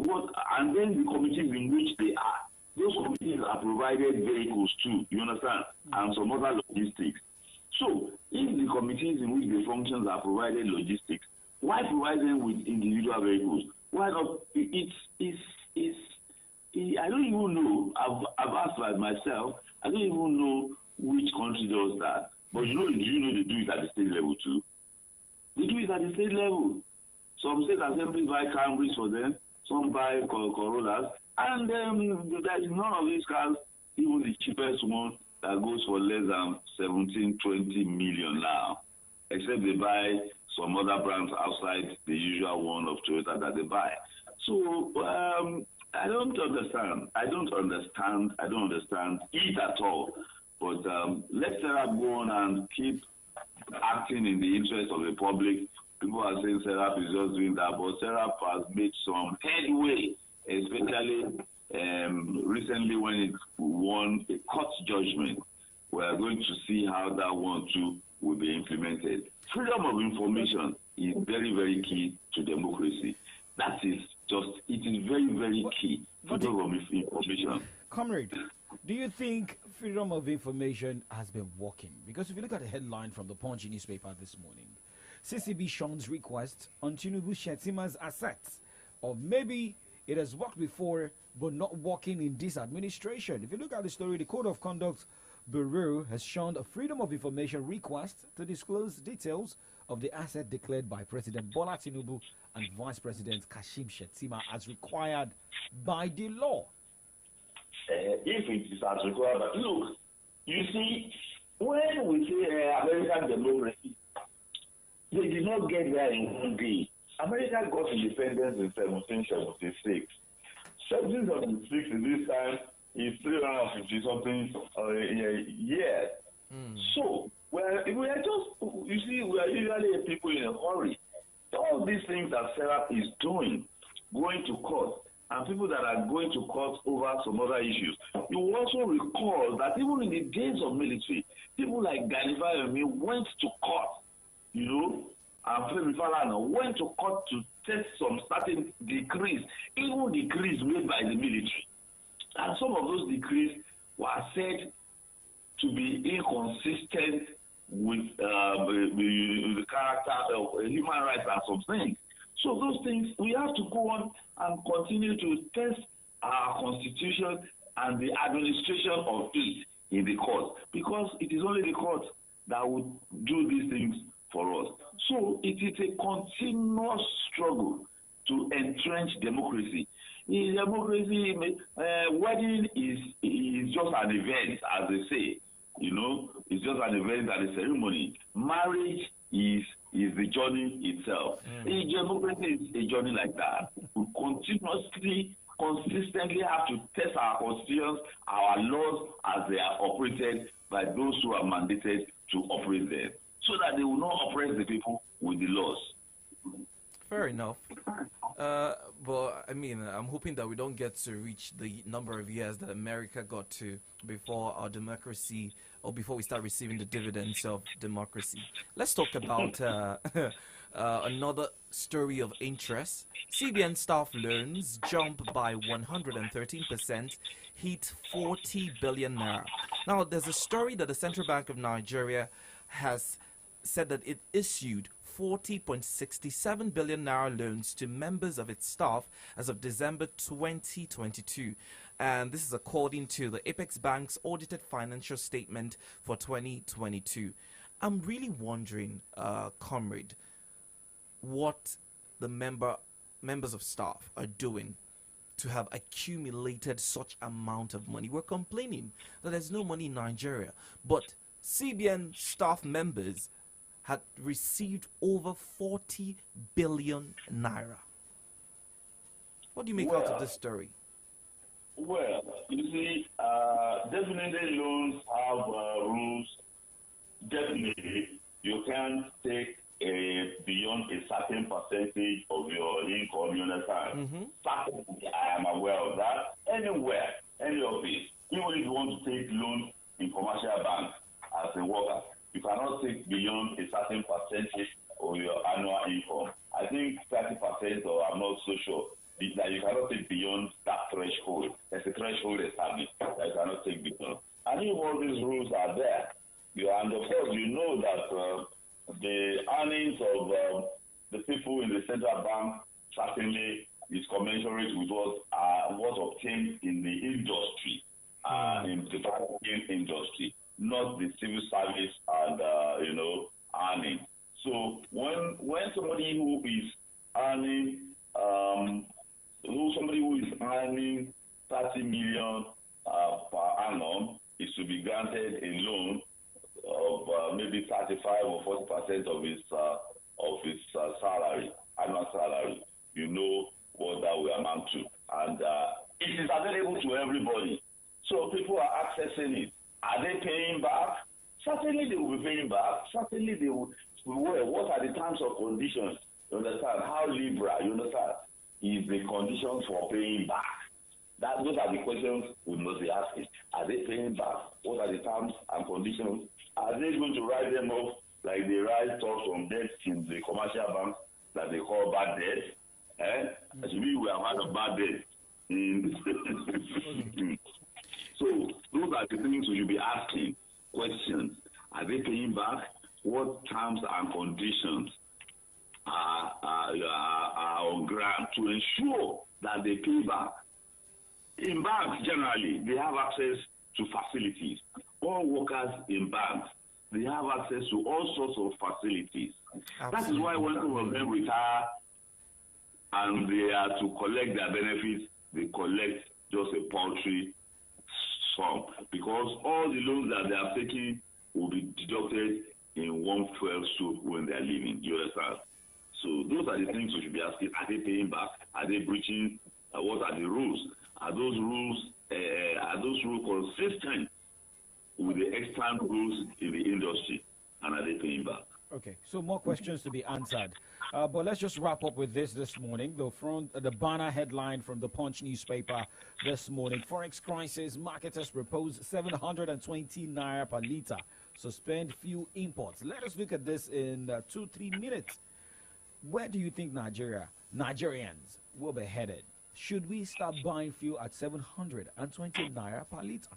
And then the committees in which they are. Those committees are provided vehicles too, you understand? And some other logistics. So, if the committees in which they function are provided logistics, why provide them with individual vehicles? Why not? I don't even know. I've asked by myself. I don't even know which country does that. But do you know they do it at the state level too? They do it at the state level. Some state assemblies buy Camrys for them. Some buy Corollas. And there is none of these cars, even the cheapest one, that goes for less than 17, 20 million now. Except they buy some other brands outside the usual one of Toyota that they buy. So I don't understand. I don't understand it at all. But let Serap go on and keep acting in the interest of the public. People are saying Serap is just doing that, but Serap has made some headway, especially recently when it won a court judgment. We are going to see how that one too will be implemented. Freedom of information is very, very key to democracy. That is it is very, very key. Freedom of information. Comrade, do you think freedom of information has been working? Because if you look at the headline from the Punch newspaper this morning, CCB shuns request on Tinubu Shettima's assets, or maybe it has worked before but not working in this administration. If you look at the story, the Code of Conduct Bureau has shunned a freedom of information request to disclose details of the asset declared by President Bola Tinubu and Vice President Kashim Shettima as required by the law. If it is as required, but look, you see, when we say American democracy, they did not get there in one day. America got independence in 1776. 1776 in this time is 350 something years. So, we are usually people in a hurry. All these things that Serap is doing, going to court, and people that are going to court over some other issues. You also recall that even in the days of military, people like Gani Fayomi went to court, and Femi Falana went to court to test some certain decrees, even decrees made by the military. And some of those decrees were said to be inconsistent with the character of human rights and some things. So those things, we have to go on and continue to test our constitution and the administration of it in the court, because it is only the court that would do these things for us. So it is a continuous struggle to entrench democracy. In democracy, wedding is just an event, as they say. It's just an event and a ceremony. Marriage is the journey itself. In democracy, is a journey like that. We consistently have to test our constitutions, our laws, as they are operated by those who are mandated to operate them, so that they will not oppress the people with the laws. Fair enough. But I mean, I'm hoping that we don't get to reach the number of years that America got to before our democracy, or before we start receiving the dividends of democracy. Let's talk about another story of interest. CBN staff loans jump by 113%, hit 40 billion naira. Now, there's a story that the Central Bank of Nigeria has said that it issued 40.67 billion naira loans to members of its staff as of December 2022. And this is according to the Apex Bank's audited financial statement for 2022. I'm really wondering, comrade, what the members of staff are doing to have accumulated such amount of money. We're complaining that there's no money in Nigeria, but CBN staff members had received over 40 billion naira. What do you make out of this story? Well, you see, definitely loans have rules. Definitely, you can't take beyond a certain percentage of your income, you understand? Certainly, I am aware of that. Anywhere, any office, even if you want to take loans in commercial banks as a worker, you cannot take beyond a certain percentage of your annual income. I think 30%, or I'm not so sure, that you cannot take beyond that threshold. There's a threshold established that you cannot take beyond. And if all these rules are there, and of course you know that the earnings of the people in the central bank certainly is commensurate with what obtained in the industry, in the banking industry, not the civil service and earning. So when somebody who is earning somebody who is earning 30 million per annum is to be granted a loan of maybe 35 or 40% of his salary, annual salary. You know what that will amount to, and it is available to everybody. So people are accessing it. Are they paying back? Certainly they will be paying back. Certainly they will. Well, what are the terms or conditions? You understand? How liberal? You understand? Is the conditions for paying back? Those are the questions we must be asking. Are they paying back? What are the terms and conditions? Are they going to write them off like they write off some debts in the commercial banks that they call bad debt? As we have had a bad debt. So those are the things we should be asking questions. Are they paying back? What terms and conditions are on ground to ensure that they pay back? In banks, generally, they have access to facilities. All workers in banks, they have access to all sorts of facilities. Absolutely. That is why when some of them retire and they are to collect their benefits, they collect just a paltry sum, because all the loans that they are taking will be deducted in one fell swoop when they are leaving. You understand? So those are the things we should be asking. Are they paying back? Are they breaching? What are the rules? Are those rules consistent with the extant rules in the industry? And are they paying back? Okay, so more questions to be answered. But let's just wrap up with this morning. The banner headline from the Punch newspaper this morning: Forex crisis, marketers propose 720 naira per litre. Suspend fuel imports. Let us look at this in 2-3 minutes. Where do you think Nigerians will be headed? Should we start buying fuel at 720 naira per litre?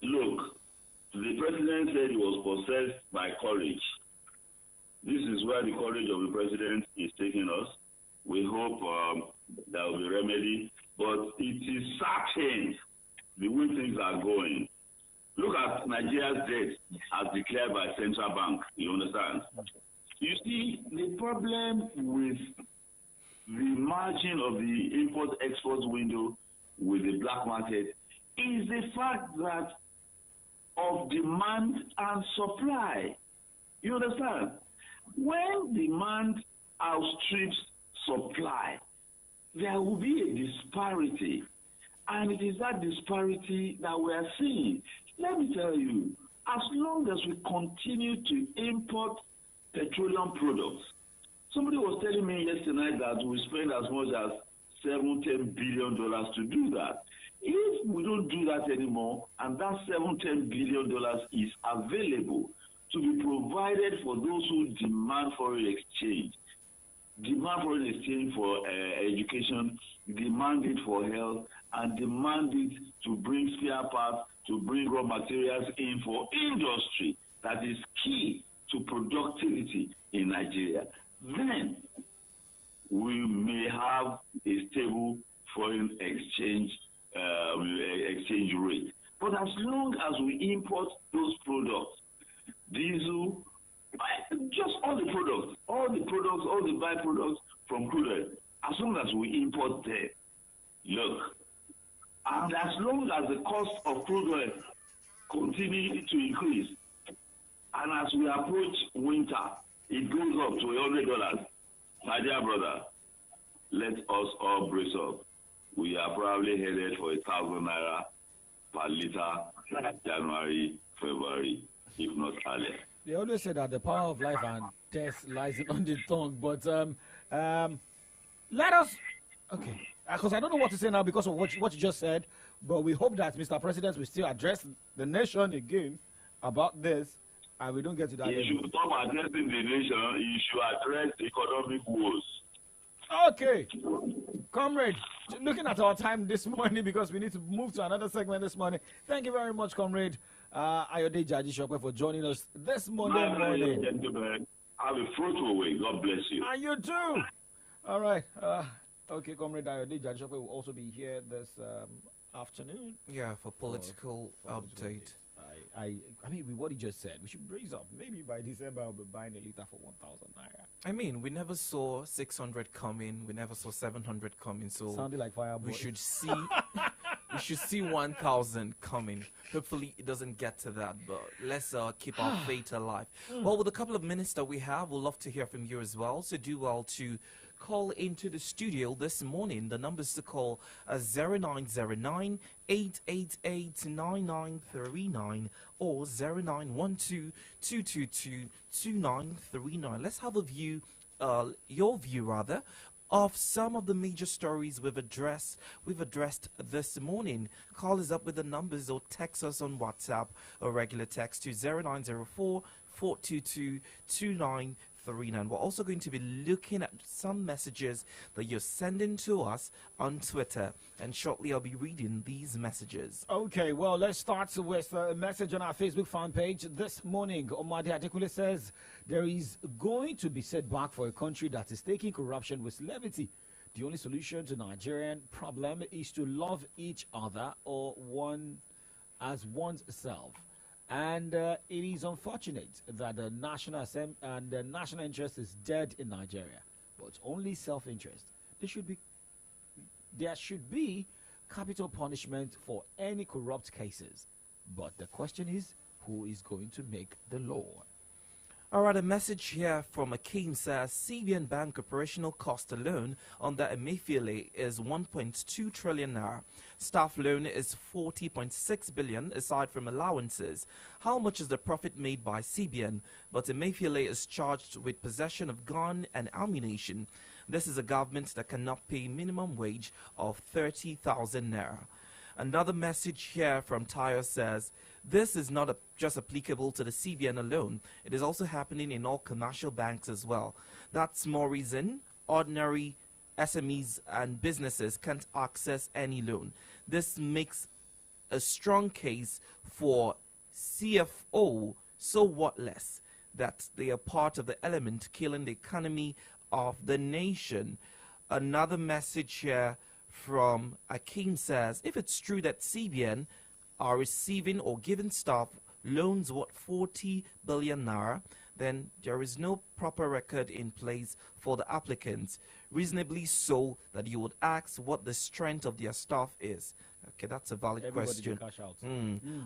Look, the president said he was possessed by courage. This is where the courage of the president is taking us. We hope there will be remedy, but it is certain the way things are going. Look at Nigeria's debt as declared by central bank. You understand? You see, the problem with the margin of the import-export window with the black market is the fact that of demand and supply. You understand? When demand outstrips supply, there will be a disparity. And it is that disparity that we are seeing. Let me tell you, as long as we continue to import petroleum products, somebody was telling me yesterday that we spend as much as $7-10 billion to do that. If we don't do that anymore, and that $7-10 billion is available to be provided for those who demand foreign exchange for education, demand it for health, and demand it to bring spare parts, to bring raw materials in for industry, that is key to productivity in Nigeria, then we may have a stable foreign exchange rate. But as long as we import those products, diesel, just all the byproducts from crude oil, as long as we import them, look, and as long as the cost of crude oil continue to increase, and as we approach winter, it goes up to $100. My dear brother, let us all brace up. We are probably headed for 1,000 naira per liter January, February, if not earlier. They always say that the power of life and death lies on the tongue, but let us, okay, because I don't know what to say now because of what you just said, but we hope that Mr. President will still address the nation again about this, and we don't get to that. He should stop addressing the nation, he should address economic woes. Okay, comrade, looking at our time this morning because we need to move to another segment this morning. Thank you very much, comrade Ayode Jaji Shokwe, for joining us this Monday morning. Gentlemen, have a fruitful way. God bless you. And you too. All right. Okay, comrade Ayode Jaji Shokwe will also be here this afternoon. Yeah, for political update. I mean, with what he just said, we should brace up. Maybe by December, I'll be buying a liter for 1,000 naira. I mean, we never saw 600 coming. We never saw 700 coming. So sounded like Fireboy. We should see, we should see 1,000 coming. Hopefully, it doesn't get to that. But let's keep our faith alive. Well, with a couple of minutes that we have, we'd love to hear from you as well. So do well to call into the studio this morning. The numbers to call are 0909 888 9939 or 0912 222 2939. Let's have a view, your view rather, of some of the major stories we've addressed this morning. Call us up with the numbers or text us on WhatsApp or regular text to 0904 422 2939. We're also going to be looking at some messages that you're sending to us on Twitter, and shortly I'll be reading these messages. Okay, well, let's start with a message on our Facebook fan page this morning. Omade Adekule says there is going to be setback for a country that is taking corruption with levity. The only solution to Nigerian problem is to love each other or one as oneself. And it is unfortunate that the national and the national interest is dead in Nigeria, but only self-interest. There should be capital punishment for any corrupt cases. But the question is, who is going to make the law? All right, a message here from Akeem says CBN Bank operational cost alone under Emefiele is 1.2 trillion naira. Staff loan is 40.6 billion aside from allowances. How much is the profit made by CBN? But Emefiele is charged with possession of gun and ammunition. This is a government that cannot pay minimum wage of 30,000 naira. Another message here from Tayo says, this is not just applicable to the CBN alone. It is also happening in all commercial banks as well. That's more reason ordinary SMEs and businesses can't access any loan. This makes a strong case for CFO, so what less, that they are part of the element killing the economy of the nation. Another message here from Akeem says, if it's true that CBN are receiving or giving staff loans worth 40 billion naira, then there is no proper record in place for the applicants, reasonably so that you would ask what the strength of their staff is. Okay, that's a valid question. Cash out.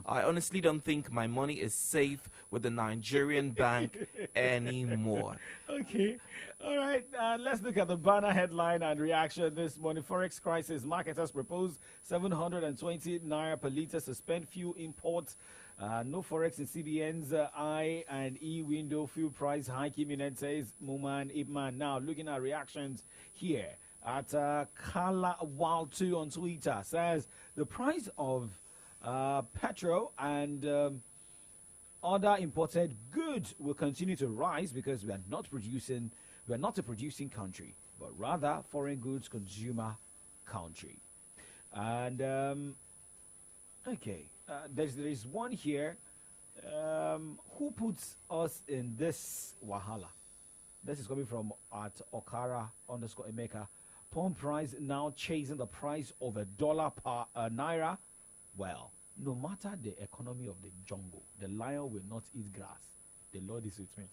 I honestly don't think my money is safe with the Nigerian bank anymore. Okay. All right. Let's look at the banner headline and reaction this morning. Forex crisis. Marketers propose 720 naira per litre, suspend fuel imports. No forex in CBN's I and E window. Fuel price hike imminent, says Muman Ibman. Now, looking at reactions here at Kala Wild 2 on Twitter, says the price of petrol and other imported goods will continue to rise because we are not a producing country, but rather foreign goods consumer country. And okay, there is one here Who puts us in this wahala? This is coming from at Okara_Emeka. Pound price now chasing the price of $1 per naira. Well, no matter the economy of the jungle, the lion will not eat grass. The Lord is with me.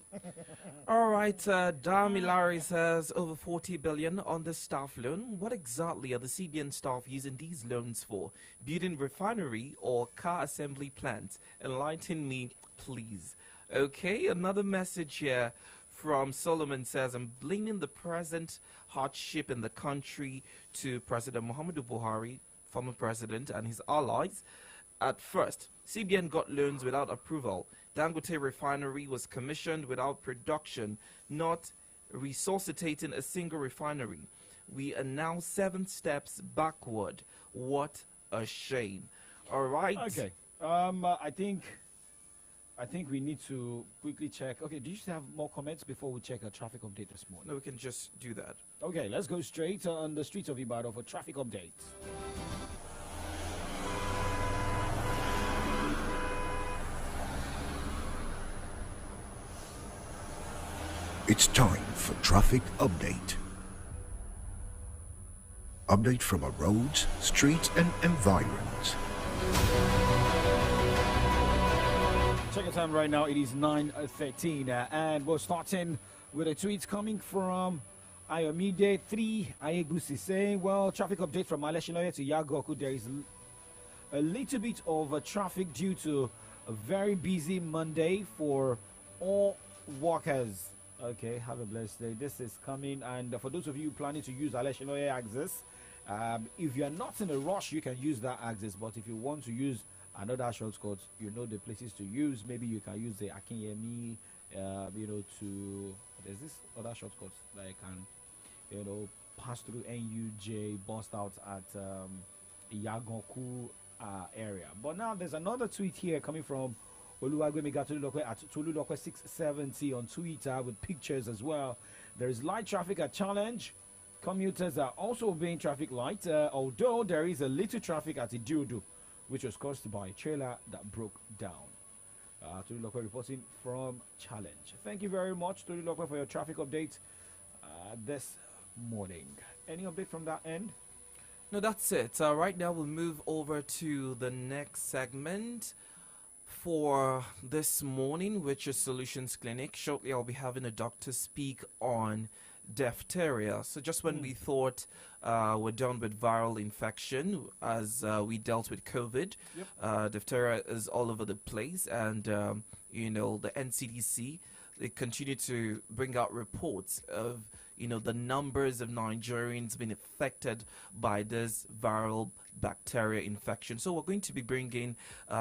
All right, Damilari says over 40 billion on the staff loan. What exactly are the CBN staff using these loans for? Building refinery or car assembly plants? Enlighten me, please. Okay, another message here from Solomon says, I'm blaming the present hardship in the country to President Muhammadu Buhari, former president, and his allies. At first, CBN got loans without approval. Dangote refinery was commissioned without production, not resuscitating a single refinery. We are now 7 steps backward. What a shame. All right. Okay. I think we need to quickly check. Okay, do you still have more comments before we check a traffic update this morning? No, we can just do that. Okay, let's go straight on the streets of Ibadan for traffic updates. It's time for traffic update. Update from our roads, streets, and environment. Check the time right now. It is 9:13, and we're starting with a tweet coming from Ayomide 3 Ayegusi saying, well, traffic update from Aleshinoye to Yagoku. There is a little bit of traffic due to a very busy Monday for all workers. Okay, have a blessed day. This is coming, and for those of you planning to use Aleshinoye access, if you are not in a rush, you can use that access. But if you want to use another shortcut, you know the places to use. Maybe you can use the Akinyemi, to there's this other shortcut that you can, pass through NUJ, bust out at Yagoku area. But now there's another tweet here coming from Oluwagwemiga Tolulokwe at Tolulokwe 670 on Twitter with pictures as well. There is light traffic at Challenge. Commuters are also obeying traffic lights, although there is a little traffic at Idiodu, which was caused by a trailer that broke down. Tolulokwe reporting from Challenge. Thank you very much, Tolulokwe, for your traffic update this morning. Any update from that end? No, that's it. Right now we'll move over to the next segment for this morning, which is Solutions Clinic. Shortly I'll be having a doctor speak on diphtheria. So just when we thought we're done with viral infection, as we dealt with COVID, diphtheria is all over the place, and the NCDC, they continue to bring out reports of the numbers of Nigerians being affected by this viral bacteria infection. So we're going to be bringing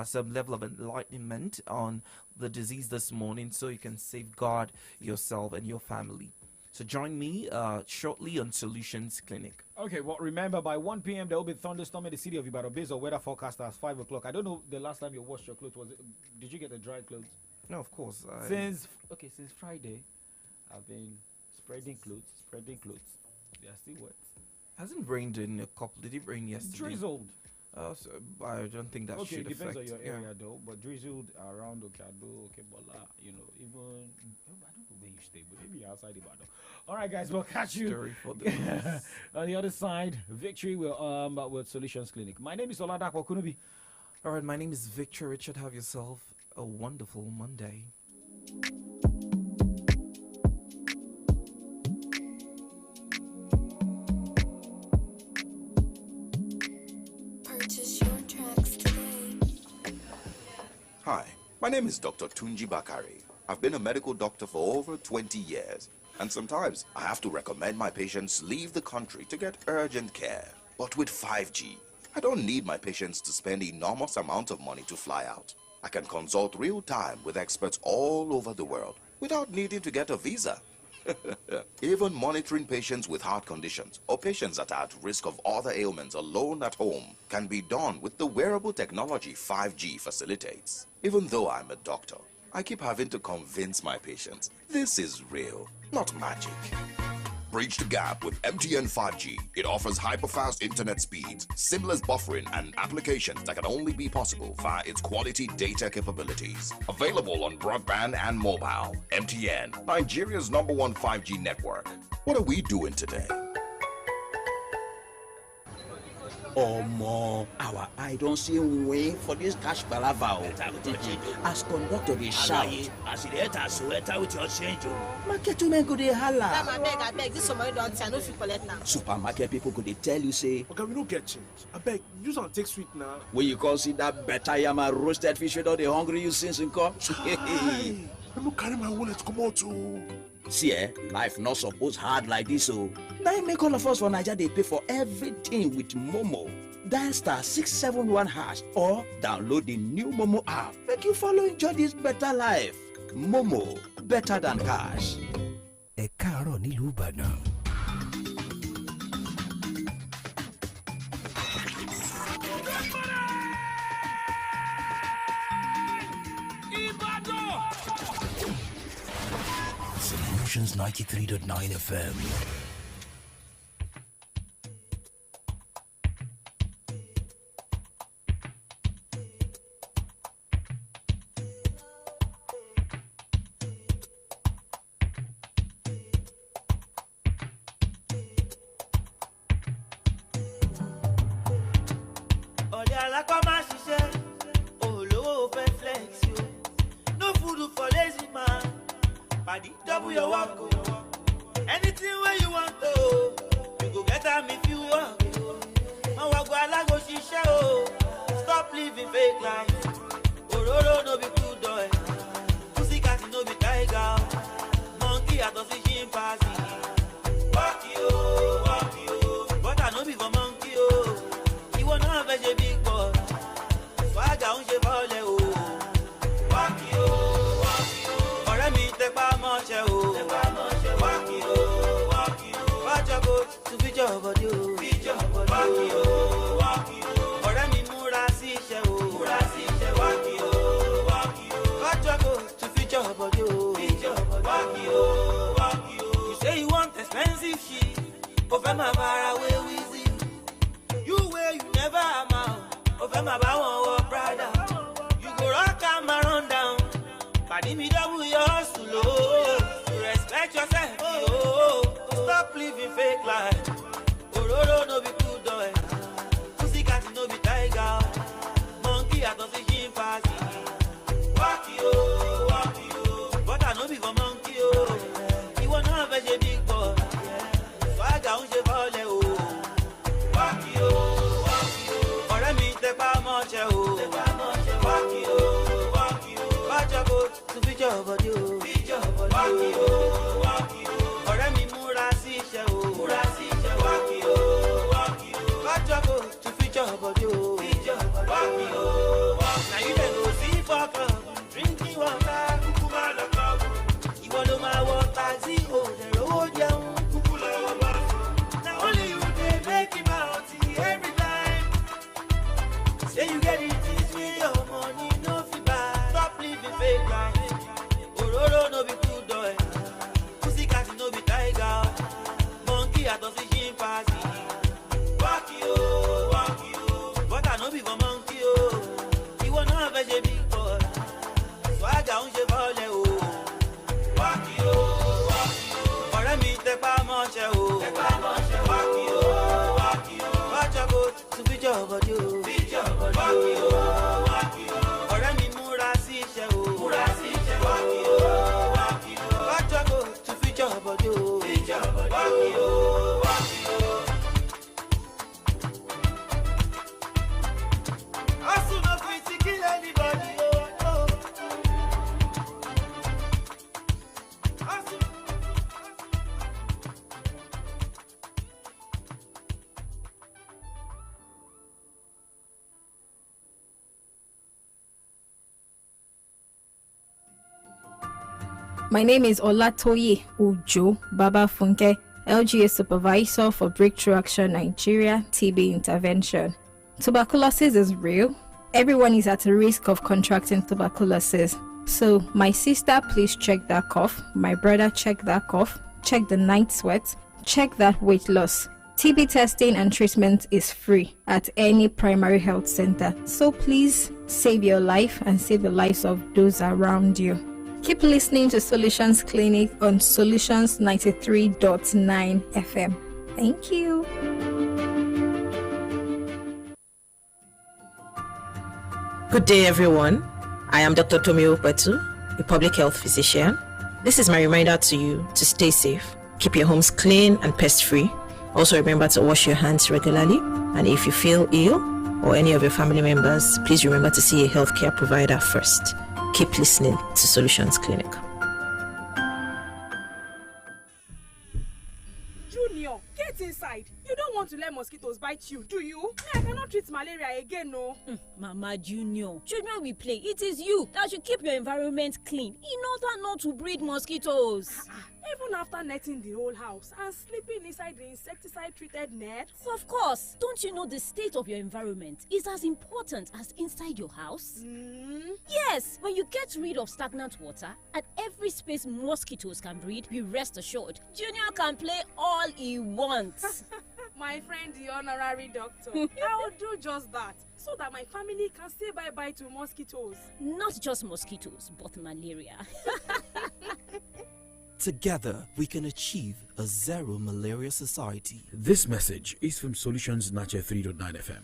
some level of enlightenment on the disease this morning, so you can safeguard yourself and your family. So join me shortly on Solutions Clinic. Okay, well, remember, by 1 p.m. there will be thunderstorm in the city of Ibadan based on weather forecast at 5 o'clock. I don't know the last time you washed your clothes. Did you get the dry clothes? No, of course. Since Friday, I've been spreading clothes. They are still wet. Hasn't rained in a couple. Did it rain yesterday? Drizzled. So I don't think that should affect. Okay, depends on your area though. But drizzled around Okado, Okebola, even I don't know where you stay, but maybe outside Ibadan. All right, guys, we'll catch you on the other side. Victory with Solutions Clinic. My name is Oladapo Kunubi. All right, my name is Victor Richard. Have yourself a wonderful Monday. Hi, my name is Dr. Tunji Bakari. I've been a medical doctor for over 20 years, and sometimes I have to recommend my patients leave the country to get urgent care. But with 5G, I don't need my patients to spend enormous amount of money to fly out. I can consult real time with experts all over the world without needing to get a visa. Even monitoring patients with heart conditions or patients that are at risk of other ailments alone at home can be done with the wearable technology 5G facilitates. Even though I'm a doctor, I keep having to convince my patients this is real, not magic. Bridge the gap with MTN 5G. It offers hyper-fast internet speeds, seamless buffering, and applications that can only be possible via its quality data capabilities. Available on broadband and mobile. MTN, Nigeria's #1 5G network. What are we doing today? Omo, our eye don't see way for this cash palava. As conductor dey shout, as it enter, so enter with your change. Market women go dey holla. I beg, this somebody don't say, I no fit collect now. Supermarket people go dey tell you say, okay, we no get change. I beg, use and take sweet now. When you come see that better yama roasted fish wey don dey hungry you since in come. I no carry my wallet come out too. See, life not supposed hard like this, so now make all of us for Nigeria they pay for everything with Momo. Dial *671# or download the new Momo app. Make you follow enjoy this better life. Momo, better than cash. Ẹ káàárọ̀ nílùú Ìbàdàn. Solutions 93.9 FM. Double your work. Anything where you want to, you go get them if you want. Stop living fake life. Ororo no be good boy. Pussycat no be tiger. Monkey at the chimpanzee. Walk you. But I no be for monkey oh. You wanna have a big boy. Swagger on je vole oh. Walk you. Walk you, to feed your body, walk you. Ọ̀rẹ́ mi múra sí iṣẹ́ o, walk you, to feed your body, walk you. You say you want expensive shit, o fẹ́ máa fara away with you. You way you never amount, o fẹ́ máa bá wọn wọ Prada. You go rock and run down, pàdé mi double your hustle oh. Respect yourself oh. Stop living fake life. Ororo no be good boy. Pussycat no be tiger. Monkey at the chimpanzee. Walk you. But I no be for monkey oh. You wanna have a big boy. Swagger on je vole oh. Walk you. Ọ̀rẹ́ mi tẹpá mọ́ṣẹ́ oh. Walk you. Watch your go to feed your body oh. Walk you. Ọ̀rẹ́ mi múra sí iṣẹ́ o. Walk you. Watch your go to feed your body oh. Walk you. Now you dey go see for club, drinking water, kukuma la club. Ìwọ ló máa wọ taxi o, dẹ̀ lówó jẹun, kúkú lọ́wọ́ bá. Now only you dey make him out every time. Say you get it this way, your money no fit buy. Stop living fake life. Ororo no be good boy. Pussycat no be tiger. Monkey at the chimpanzee. Walk you. But I no be for monkey oh. You wanna have a big boy. Swagger on je vole oh. Walk you. Ọ̀rẹ́ mi tẹpá mọ́ṣẹ́ oh. Walk you. Watch your go to feed your body oh. Walk you. Ọ̀rẹ́ mi múra sí iṣẹ́ o. Walk you. Watch your go to feed your body oh. Walk you. Hustle no fit to kill anybody oh. Hustle. My name is Olatoye Ujo Baba Funke, LGA Supervisor for Breakthrough Action Nigeria TB Intervention. Tuberculosis is real. Everyone is at a risk of contracting tuberculosis. So, my sister, please check that cough. My brother, check that cough. Check the night sweat. check that weight loss. TB testing and treatment is free at any primary health center. So please save your life and save the lives of those around you. Keep listening to Solutions Clinic on Solutions 93.9 FM. Thank you. Good day, everyone. I am Dr. Tomio Petu, a public health physician. This is my reminder to you to stay safe, keep your homes clean and pest-free. Also remember to wash your hands regularly. And if you feel ill or any of your family members, please remember to see a healthcare provider first. Keep listening to Solutions Clinic. Junior, get inside. You don't want to let mosquitoes bite you, do you? I cannot treat malaria again, no. Mama Junior, children will play. It is you that should keep your environment clean in order not to breed mosquitoes. Even after netting the whole house and sleeping inside the insecticide-treated nets? Of course. Don't you know the state of your environment is as important as inside your house? Yes. When you get rid of stagnant water at every space mosquitoes can breed, be rest assured, Junior can play all he wants. My friend, the honorary doctor, I will do just that so that my family can say bye-bye to mosquitoes. Not just mosquitoes, but malaria. Together, we can achieve a zero malaria society. This message is from Solutions 93.9 FM.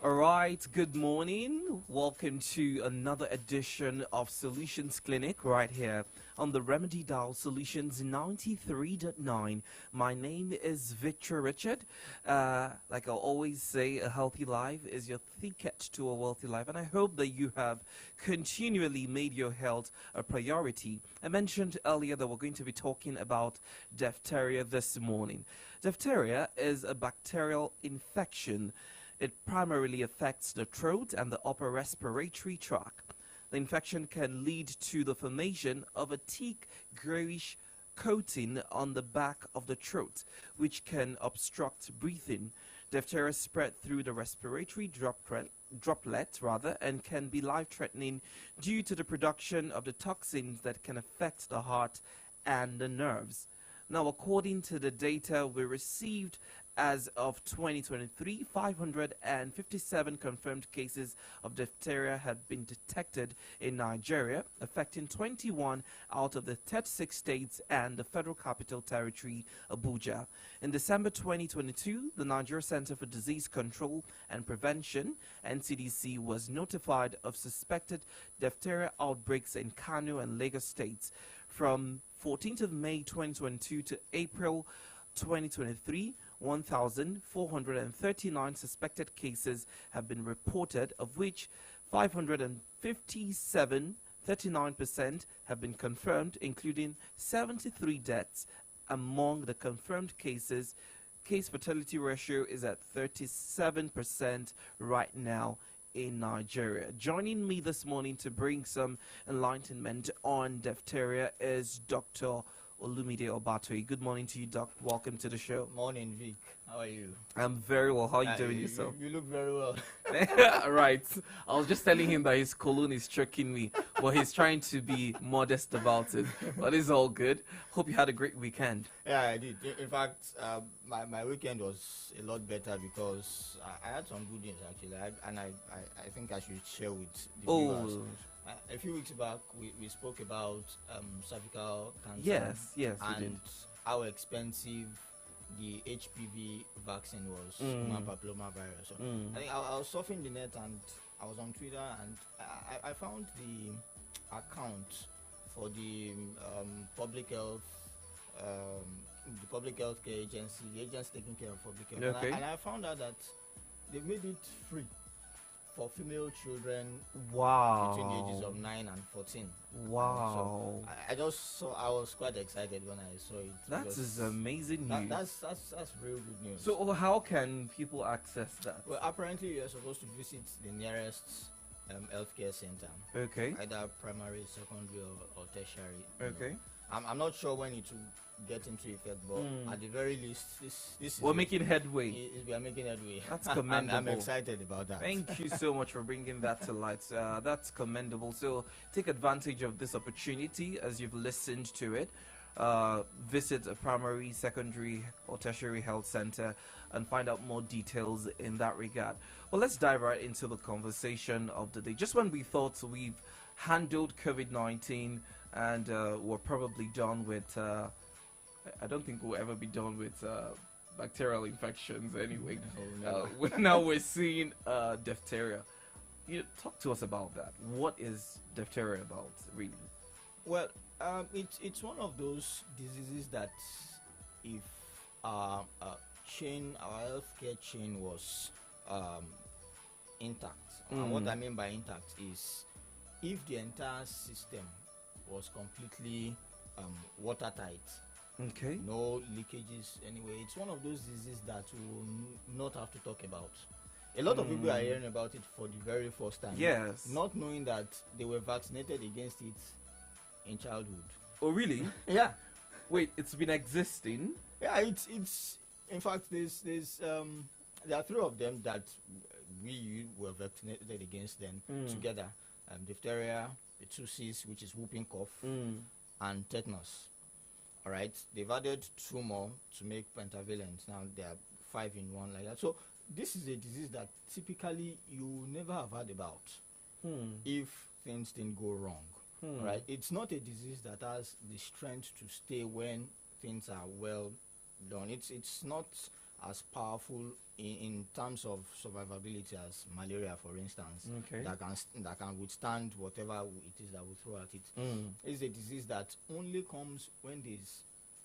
Alright, good morning. Welcome to another edition of Solutions Clinic right here on the Remedy Dial Solutions 93.9. My name is Victor Richard. Like I always say, a healthy life is your ticket to a wealthy life, and I hope that you have continually made your health a priority. I mentioned earlier that we're going to be talking about diphtheria this morning. Diphtheria is a bacterial infection. It primarily affects the throat and the upper respiratory tract. The infection can lead to the formation of a thick grayish coating on the back of the throat, which can obstruct breathing. Diphtheria spread through the respiratory droplet and can be life-threatening due to the production of the toxins that can affect the heart and the nerves. Now, according to the data we received as of 2023, 557 confirmed cases of diphtheria had been detected in Nigeria, affecting 21 out of the 36 states and the Federal Capital Territory, Abuja. In December 2022, the Nigeria Center for Disease Control and Prevention, NCDC, was notified of suspected diphtheria outbreaks in Kano and Lagos states. From 14th of May 2022 to April 2023, 1,439 suspected cases have been reported, of which 557, 39%, have been confirmed, including 73 deaths. Among the confirmed cases, case fatality ratio is at 37% right now in Nigeria. Joining me this morning to bring some enlightenment on diphtheria is Dr. Olumide Obatoyi. Good morning to you, Doc. Welcome to the show. Morning, Vic. How are you? I'm very well. How are you doing yourself? You look very well. Right. I was just telling him that his cologne is tricking me, but he's trying to be modest about it. But it's all good. Hope you had a great weekend. Yeah, I did. In fact, my weekend was a lot better because I had some good news actually, I think I should share with the viewers. A few weeks back, we spoke about cervical cancer. Yes, and how expensive the HPV vaccine was, human papilloma virus. So I think I was surfing the net and I was on Twitter and I found the account for the public health the public healthcare agency, the agency taking care of public health. Okay. And I found out that they've made it free for female children Wow. between the ages of 9 and 14. Wow. So I just saw, I was quite excited when I saw it. That because is amazing news. That's real good news. So how can people access that? Well, apparently you're supposed to visit the nearest healthcare center. Okay. Either primary, secondary, or tertiary. Okay. I'm not sure when it will get into effect, but at the very least, this is We're making headway. We are making headway. That's commendable. I'm excited about that. Thank you so much for bringing that to light. That's commendable. So take advantage of this opportunity as you've listened to it. Visit a primary, secondary, or tertiary health center and find out more details in that regard. Well, let's dive right into the conversation of the day. Just when we thought we've handled COVID-19 and we're probably done with, I don't think we'll ever be done with bacterial infections anyway. Now we're seeing diphtheria. Talk to us about that. What is diphtheria about, really? Well, it's one of those diseases that if our healthcare chain was intact, and what I mean by intact is if the entire system was completely watertight, okay, no leakages anyway, it's one of those diseases that we will not have to talk about. A lot of people are hearing about it for the very first time. Yes. Not knowing that they were vaccinated against it in childhood. Oh, really? Yeah. Wait, it's been existing? Yeah, it's in fact there's there are 3 of them that we were vaccinated against them together. Diphtheria, the 2 C's, which is whooping cough, and tetanus. All right, they've added 2 more to make pentavalent. Now they are 5 in 1 like that. So this is a disease that typically you never have heard about if things didn't go wrong. Right? It's not a disease that has the strength to stay when things are well done. It's not as powerful in terms of survivability as malaria, for instance, Okay. that can withstand whatever it is that we throw at it. It's a disease that only comes when there's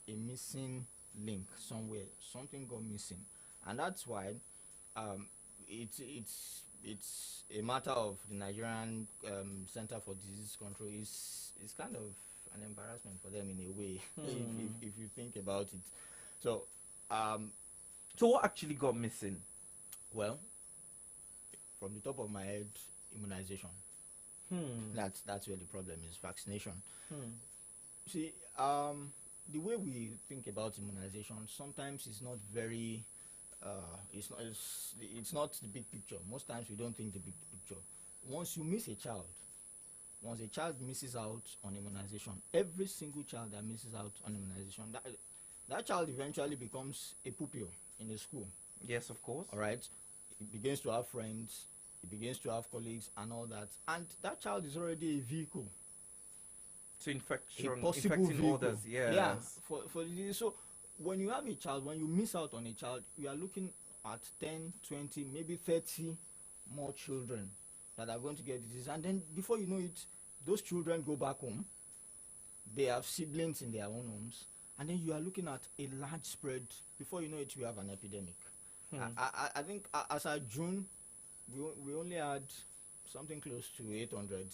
a missing link somewhere. Something got missing, and that's why it's a matter of the Nigerian Center for Disease Control. It's kind of an embarrassment for them in a way, if you think about it. So what actually got missing? Well, from the top of my head, immunization. That's where the problem is. Vaccination. See, the way we think about immunization sometimes is not very. It's not the big picture. Most times we don't think the big picture. Once a child misses out on immunization, every single child that misses out on immunization, that child eventually becomes a pupil in the school. Yes, of course. All right. It begins to have friends. It begins to have colleagues and all that. And that child is already a vehicle. To infection, A possible infecting vehicle. others, yes. Yeah. For the disease. So when you have a child, when you miss out on a child, you are looking at 10, 20, maybe 30 more children that are going to get the disease. And then before you know it, those children go back home. They have siblings in their own homes. And then you are looking at a large spread. Before you know it, you have an epidemic. I think as of June, we only had something close to 800.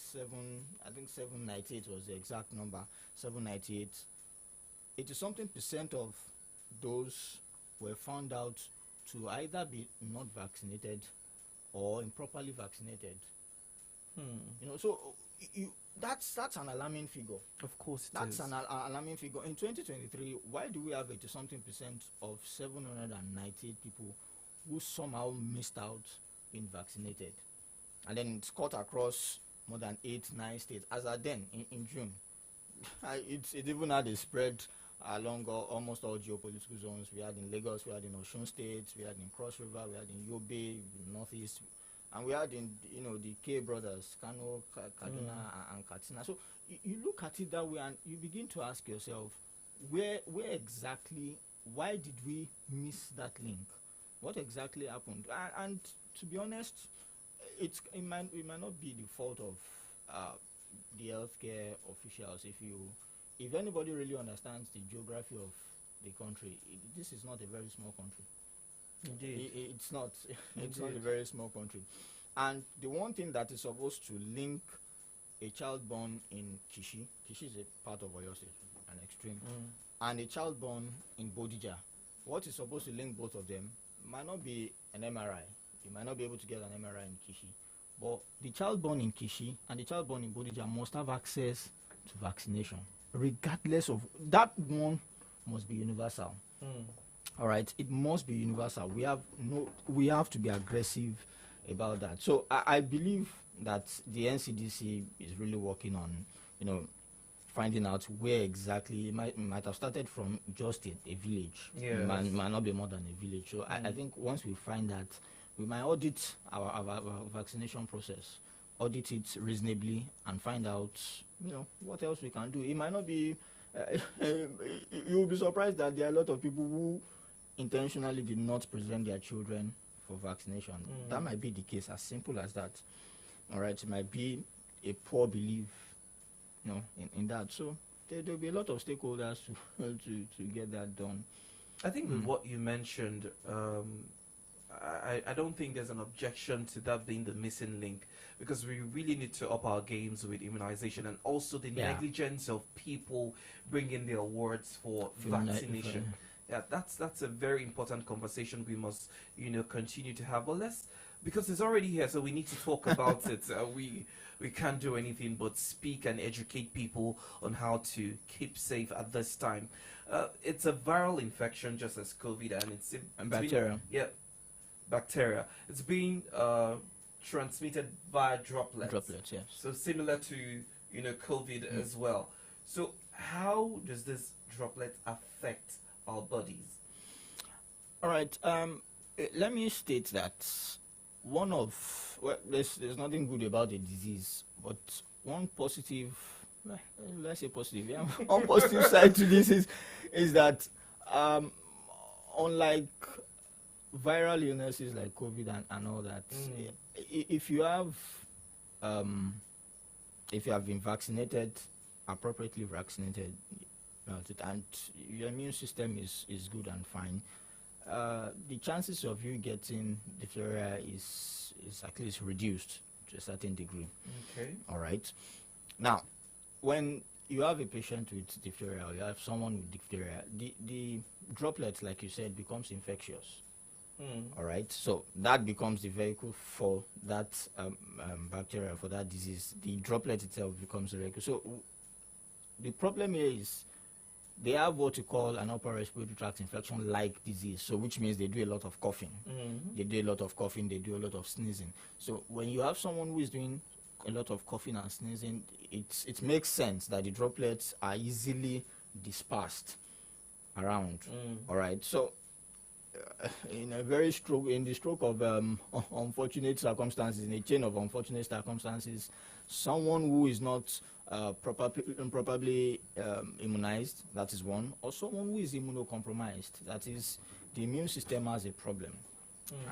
I think 798 was the exact number. 798. 80-something% of those were found out to either be not vaccinated or improperly vaccinated. So that's an alarming figure. Of course, that's an alarming figure. In 2023, why do we have 80-something% of 798 people who somehow missed out being vaccinated? And then it's cut across more than 8-9 states. As at then, in June, it even had a spread along almost all geopolitical zones. We had in Lagos, we had in Osun State, we had in Cross River, we had in Yobe, Northeast, and we had in the K brothers, Kano, Kaduna, and Katsina. So you look at it that way, and you begin to ask yourself, where exactly? Why did we miss that link? What exactly happened? And to be honest, it might not be the fault of the healthcare officials. if anybody really understands the geography of the country, this is not a very small country. Indeed. It's not. It's not a very small country. And the one thing that is supposed to link a child born in Kishi is a part of Oyo State, an extreme, and a child born in Bodija, what is supposed to link both of them might not be an MRI. You might not be able to get an MRI in Kishi. But the child born in Kishi and the child born in Bodija must have access to vaccination, regardless of that. One must be universal. All right, it must be universal. We have to be aggressive about that. So I believe that the NCDC is really working on, finding out where exactly it might have started from just a village. Yeah, it might not be more than a village. So I think once we find that, we might audit our vaccination process, audit it reasonably, and find out, what else we can do. It might not be. You'll be surprised that there are a lot of people who intentionally did not present their children for vaccination. That might be the case, as simple as that. All right, it might be a poor belief, in that. So there'll be a lot of stakeholders to get that done. I think with what you mentioned, I don't think there's an objection to that being the missing link, because we really need to up our games with immunization, and also the negligence of people bringing their words for vaccination. Yeah, that's a very important conversation we must, continue to have. But because it's already here, so we need to talk about it. We can't do anything but speak and educate people on how to keep safe at this time. It's a viral infection, just as COVID, and it's bacteria. Bacteria. It's being transmitted via droplets. Droplets, yes. So similar to COVID as well. So how does this droplet affect our bodies? All right. Let me state that there's nothing good about the disease, but one positive, let's say positive, one positive side to this is that unlike viral illnesses like COVID and all that, if you have been vaccinated, appropriately vaccinated, and your immune system is good and fine, the chances of you getting diphtheria is at least reduced to a certain degree. Okay. All right. Now, when you have a patient with diphtheria, or you have someone with diphtheria, the droplet, like you said, becomes infectious. All right. So that becomes the vehicle for that bacteria, for that disease. The droplet itself becomes the vehicle. So the problem here is they have what you call an upper respiratory tract infection-like disease, so which means they do a lot of coughing. They do a lot of coughing, they do a lot of sneezing. So when you have someone who is doing a lot of coughing and sneezing, it makes sense that the droplets are easily dispersed around. All right. So in the stroke of unfortunate circumstances, in a chain of unfortunate circumstances, someone who is not improperly immunized, that is one, or someone who is immunocompromised, that is, the immune system has a problem.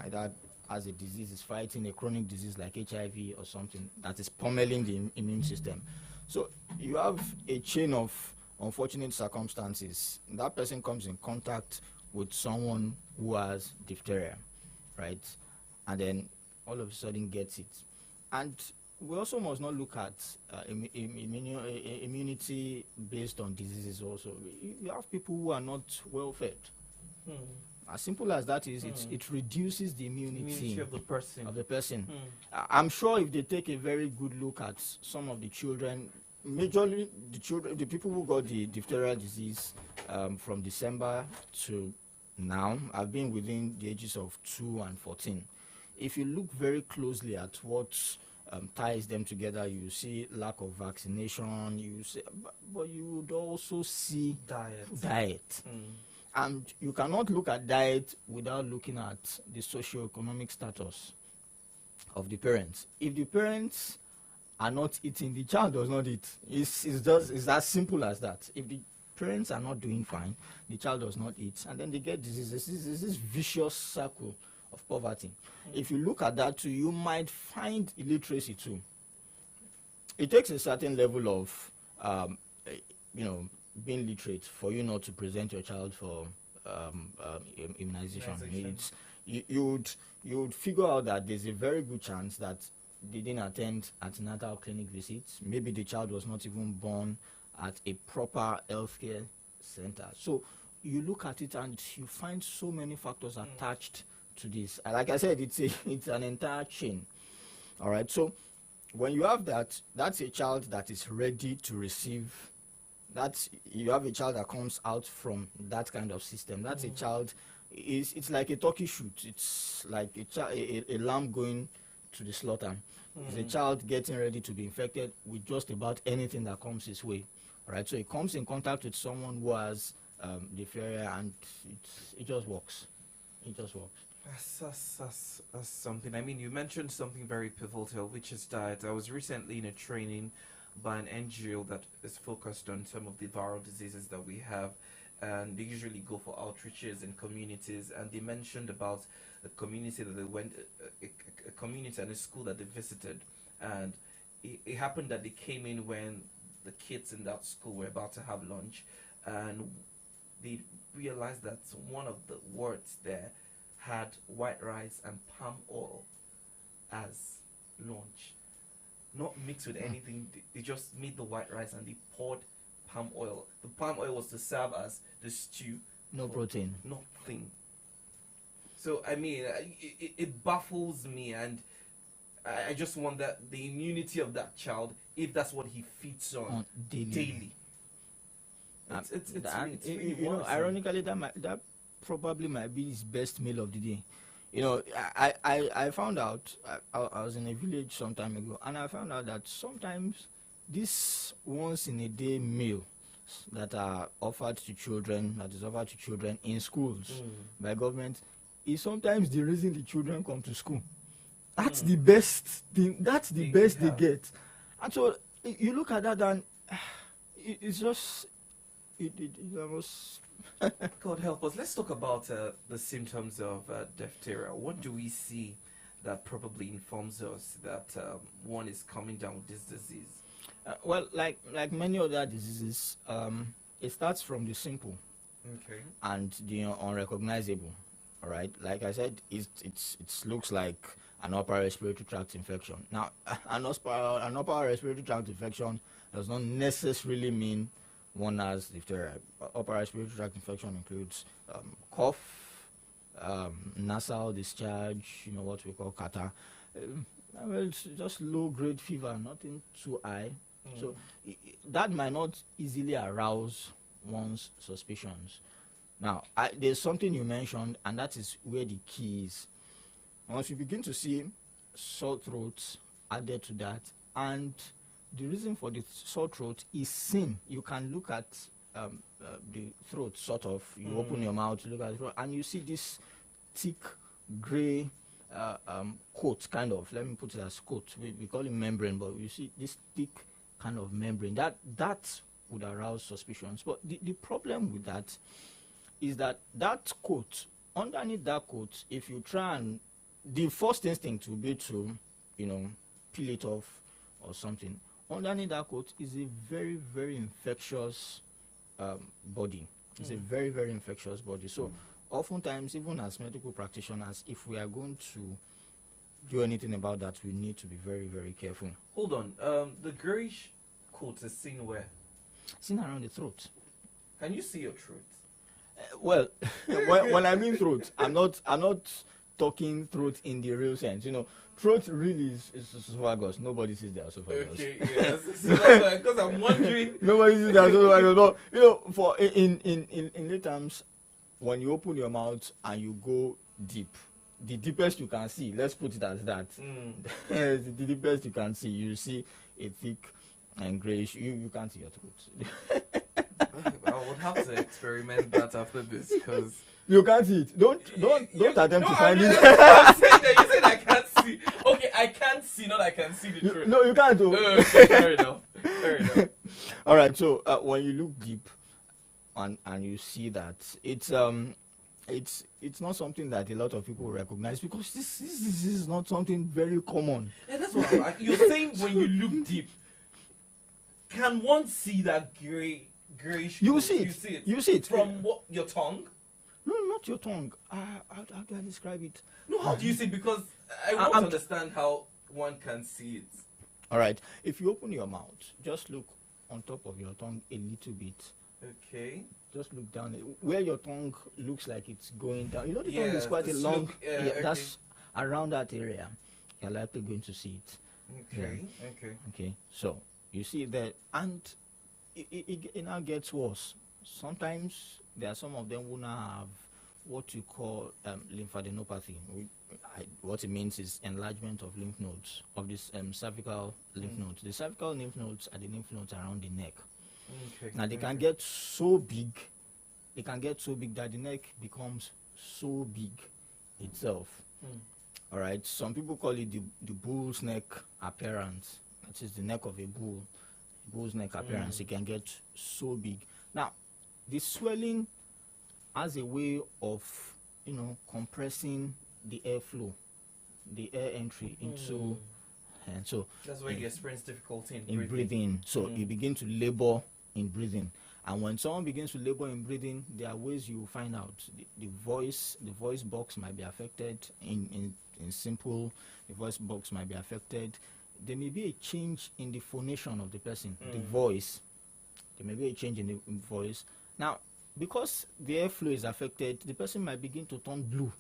Either as a disease is fighting a chronic disease like HIV or something that is pummeling the immune system. So you have a chain of unfortunate circumstances. That person comes in contact with someone who has diphtheria, right? And then all of a sudden gets it. And we also must not look at immunity based on diseases also. You have people who are not well fed. As simple as that is, it reduces the immunity of the person. I'm sure if they take a very good look at some of the children, majorly the people who got the diphtheria disease from December to now have been within the ages of 2 and 14. If you look very closely at what ties them together, you see lack of vaccination, but you would also see diet. And you cannot look at diet without looking at the socio-economic status of the parents. If the parents are not eating, the child does not eat. It's as simple as that. If the parents are not doing fine, the child does not eat, and then they get diseases. This vicious circle of poverty. If you look at that too, you might find illiteracy too. It takes a certain level of being literate for you not to present your child for immunization. It's, you would figure out that there's a very good chance that they didn't attend antenatal clinic visits. Maybe the child was not even born at a proper healthcare center. So you look at it and you find so many factors attached to this. Like I said, it's an entire chain. All right. So when you have that, that's a child that is ready to receive. You have a child that comes out from that kind of system. That's a child. It's like a turkey shoot. It's like a lamb going to the slaughter. It's a child getting ready to be infected with just about anything that comes his way. All right. So it comes in contact with someone who has diphtheria, and it just works. It just works. That's something. I mean, you mentioned something very pivotal, which is that I was recently in a training by an NGO that is focused on some of the viral diseases that we have, and they usually go for outreaches in communities, and they mentioned about a community that they went, a community and a school that they visited, and it happened that they came in when the kids in that school were about to have lunch, and they realized that one of the words there had white rice and palm oil as lunch, not mixed with anything. They just made the white rice and they poured palm oil. The palm oil was to serve as the stew. No protein. Nothing. So I mean, it baffles me, and I just want that the immunity of that child, if that's what he feeds on daily. It's really you know, ironically, that probably might be his best meal of the day. You know, I found out, I was in a village some time ago, and I found out that sometimes this once in a day meal that are offered to children, that is offered to children in schools by government, is sometimes the reason the children come to school. That's the best thing. That's the best they get. And so you look at that, and it's just it almost. God help us. Let's talk about the symptoms of diphtheria. What do we see that probably informs us that one is coming down with this disease? Well, like many other diseases, it starts from the simple, and the unrecognizable. All right, like I said, it looks like an upper respiratory tract infection. Now, an upper respiratory tract infection does not necessarily mean one has diphtheria. Upper respiratory tract infection includes cough, nasal discharge, what we call catarrh. Well, it's just low-grade fever, nothing too high. So that might not easily arouse one's suspicions. Now, there's something you mentioned, and that is where the key is. Once you begin to see sore throats added to that, and the reason for the sore throat is seen. You can look at the throat, sort of. You open your mouth, look at the throat, and you see this thick, gray coat, kind of. Let me put it as coat. We call it membrane, but you see this thick kind of membrane. That would arouse suspicions. But the problem with that is that coat, underneath that coat, if you try and, the first instinct will be to, peel it off or something. Underneath that coat is a very, very infectious body. It's a very, very infectious body. So oftentimes, even as medical practitioners, if we are going to do anything about that, we need to be very, very careful. Hold on. The grayish coat is seen where? Seen around the throat. Can you see your throat? Well, when I mean throat, I'm not talking throat in the real sense. Throat really is esophagus. Nobody sees the esophagus. Okay, yes. Because I'm wondering. Nobody sees the esophagus. But for in lay terms, when you open your mouth and you go deep, the deepest you can see. Let's put it as that. The deepest you can see, you see a thick and grayish. You can't see your throat. I would have to experiment that after this, because you can't see it. Don't attempt to find it. I'm saying that you said I can't see. Okay, I can't see, not I can see the truth. No, you can't. Okay, fair enough. Fair enough. All right. So when you look deep, and you see that it's not something that a lot of people recognize, because this is not something very common. Yeah, that's what you're saying. When you look deep, can one see that grayish. You color. see it. You see it. You see it. From what? Your tongue? No, not your tongue. How do I describe it? No, how do you see it? Because I want to understand how one can see it. All right. If you open your mouth, just look on top of your tongue a little bit. Okay. Just look down where your tongue looks like it's going down. You know the tongue Yeah, is quite a the long. slope, Yeah, that's around that area. You're likely going to see it. Okay. Yeah. Okay. Okay. So you see that, and it now gets worse. Sometimes there are some of them who now have what you call lymphadenopathy. What it means is enlargement of lymph nodes, of this cervical lymph nodes. The cervical lymph nodes are the lymph nodes around the neck. Okay. Now they can get so big, that the neck becomes so big itself. All right. Some people call it the bull's neck appearance. That is the neck of a bull. Bull's neck appearance. It can get so big. Now, the swelling has a way of, compressing the airflow, the air entry into, and so that's why you experience difficulty in breathing. So you begin to labor in breathing, and when someone begins to labor in breathing, there are ways you find out. The voice box might be affected. In simple, the voice box might be affected. There may be a change in the phonation of the person, the voice. There may be a change in the voice. Now, because the airflow is affected, the person might begin to turn blue.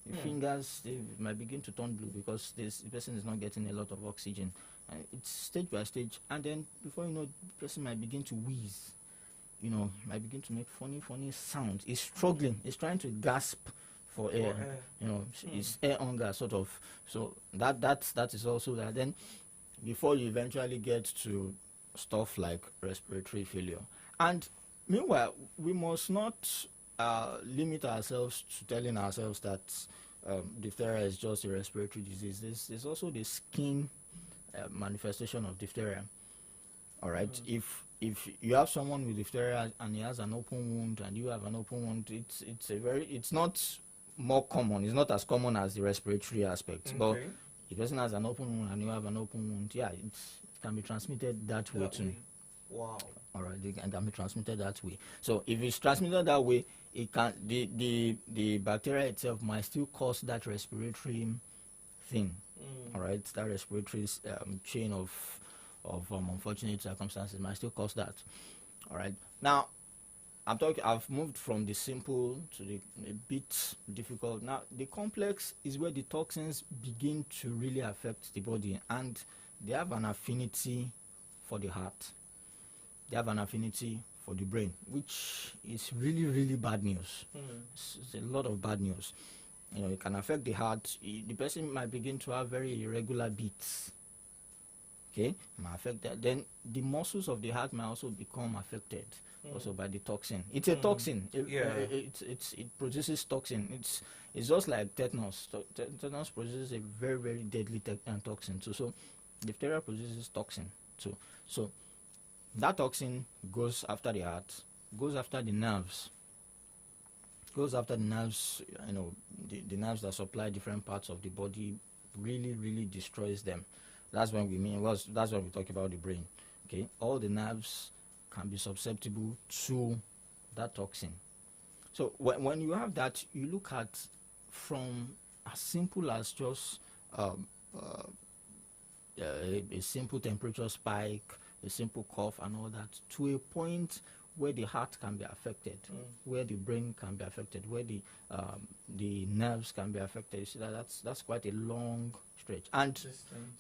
The fingers, they might begin to turn blue because the person is not getting a lot of oxygen. And it's stage by stage. And then, before you know, the person might begin to wheeze. Might begin to make funny sounds. He's struggling. He's trying to gasp for air. It's air hunger, sort of. So that is also that. Then, before you eventually get to stuff like respiratory failure. And meanwhile, we must not limit ourselves to telling ourselves that diphtheria is just a respiratory disease. There's also the skin manifestation of diphtheria. All right. If you have someone with diphtheria and he has an open wound and you have an open wound, it's not more common. It's not as common as the respiratory aspect. Okay. But if the person has an open wound and you have an open wound, it can be transmitted that way too. Wow. All right, it can be transmitted that way. So if it's transmitted that way, it can the bacteria itself might still cause that respiratory thing. All right, that respiratory chain of unfortunate circumstances might still cause that. All right. Now, I've moved from the simple to the a bit difficult. Now, the complex is where the toxins begin to really affect the body, and they have an affinity for the heart. They have an affinity for the brain, which is really, really bad news. It's a lot of bad news. It can affect the heart. The person might begin to have very irregular beats. Okay, might affect that. Then the muscles of the heart might also become affected also by the toxin. It's a toxin. It produces toxin. It's just like tetanus. Tetanus produces a very, very deadly toxin. So diphtheria produces toxin. So that toxin goes after the heart, goes after the nerves. Goes after the nerves, the nerves that supply different parts of the body, really, really destroys them. That's when that's when we talk about the brain. Okay, all the nerves can be susceptible to that toxin. So when you have that, you look at from as simple as just a simple temperature spike, a simple cough, and all that, to a point where the heart can be affected, where the brain can be affected, where the nerves can be affected. You see that's quite a long stretch. And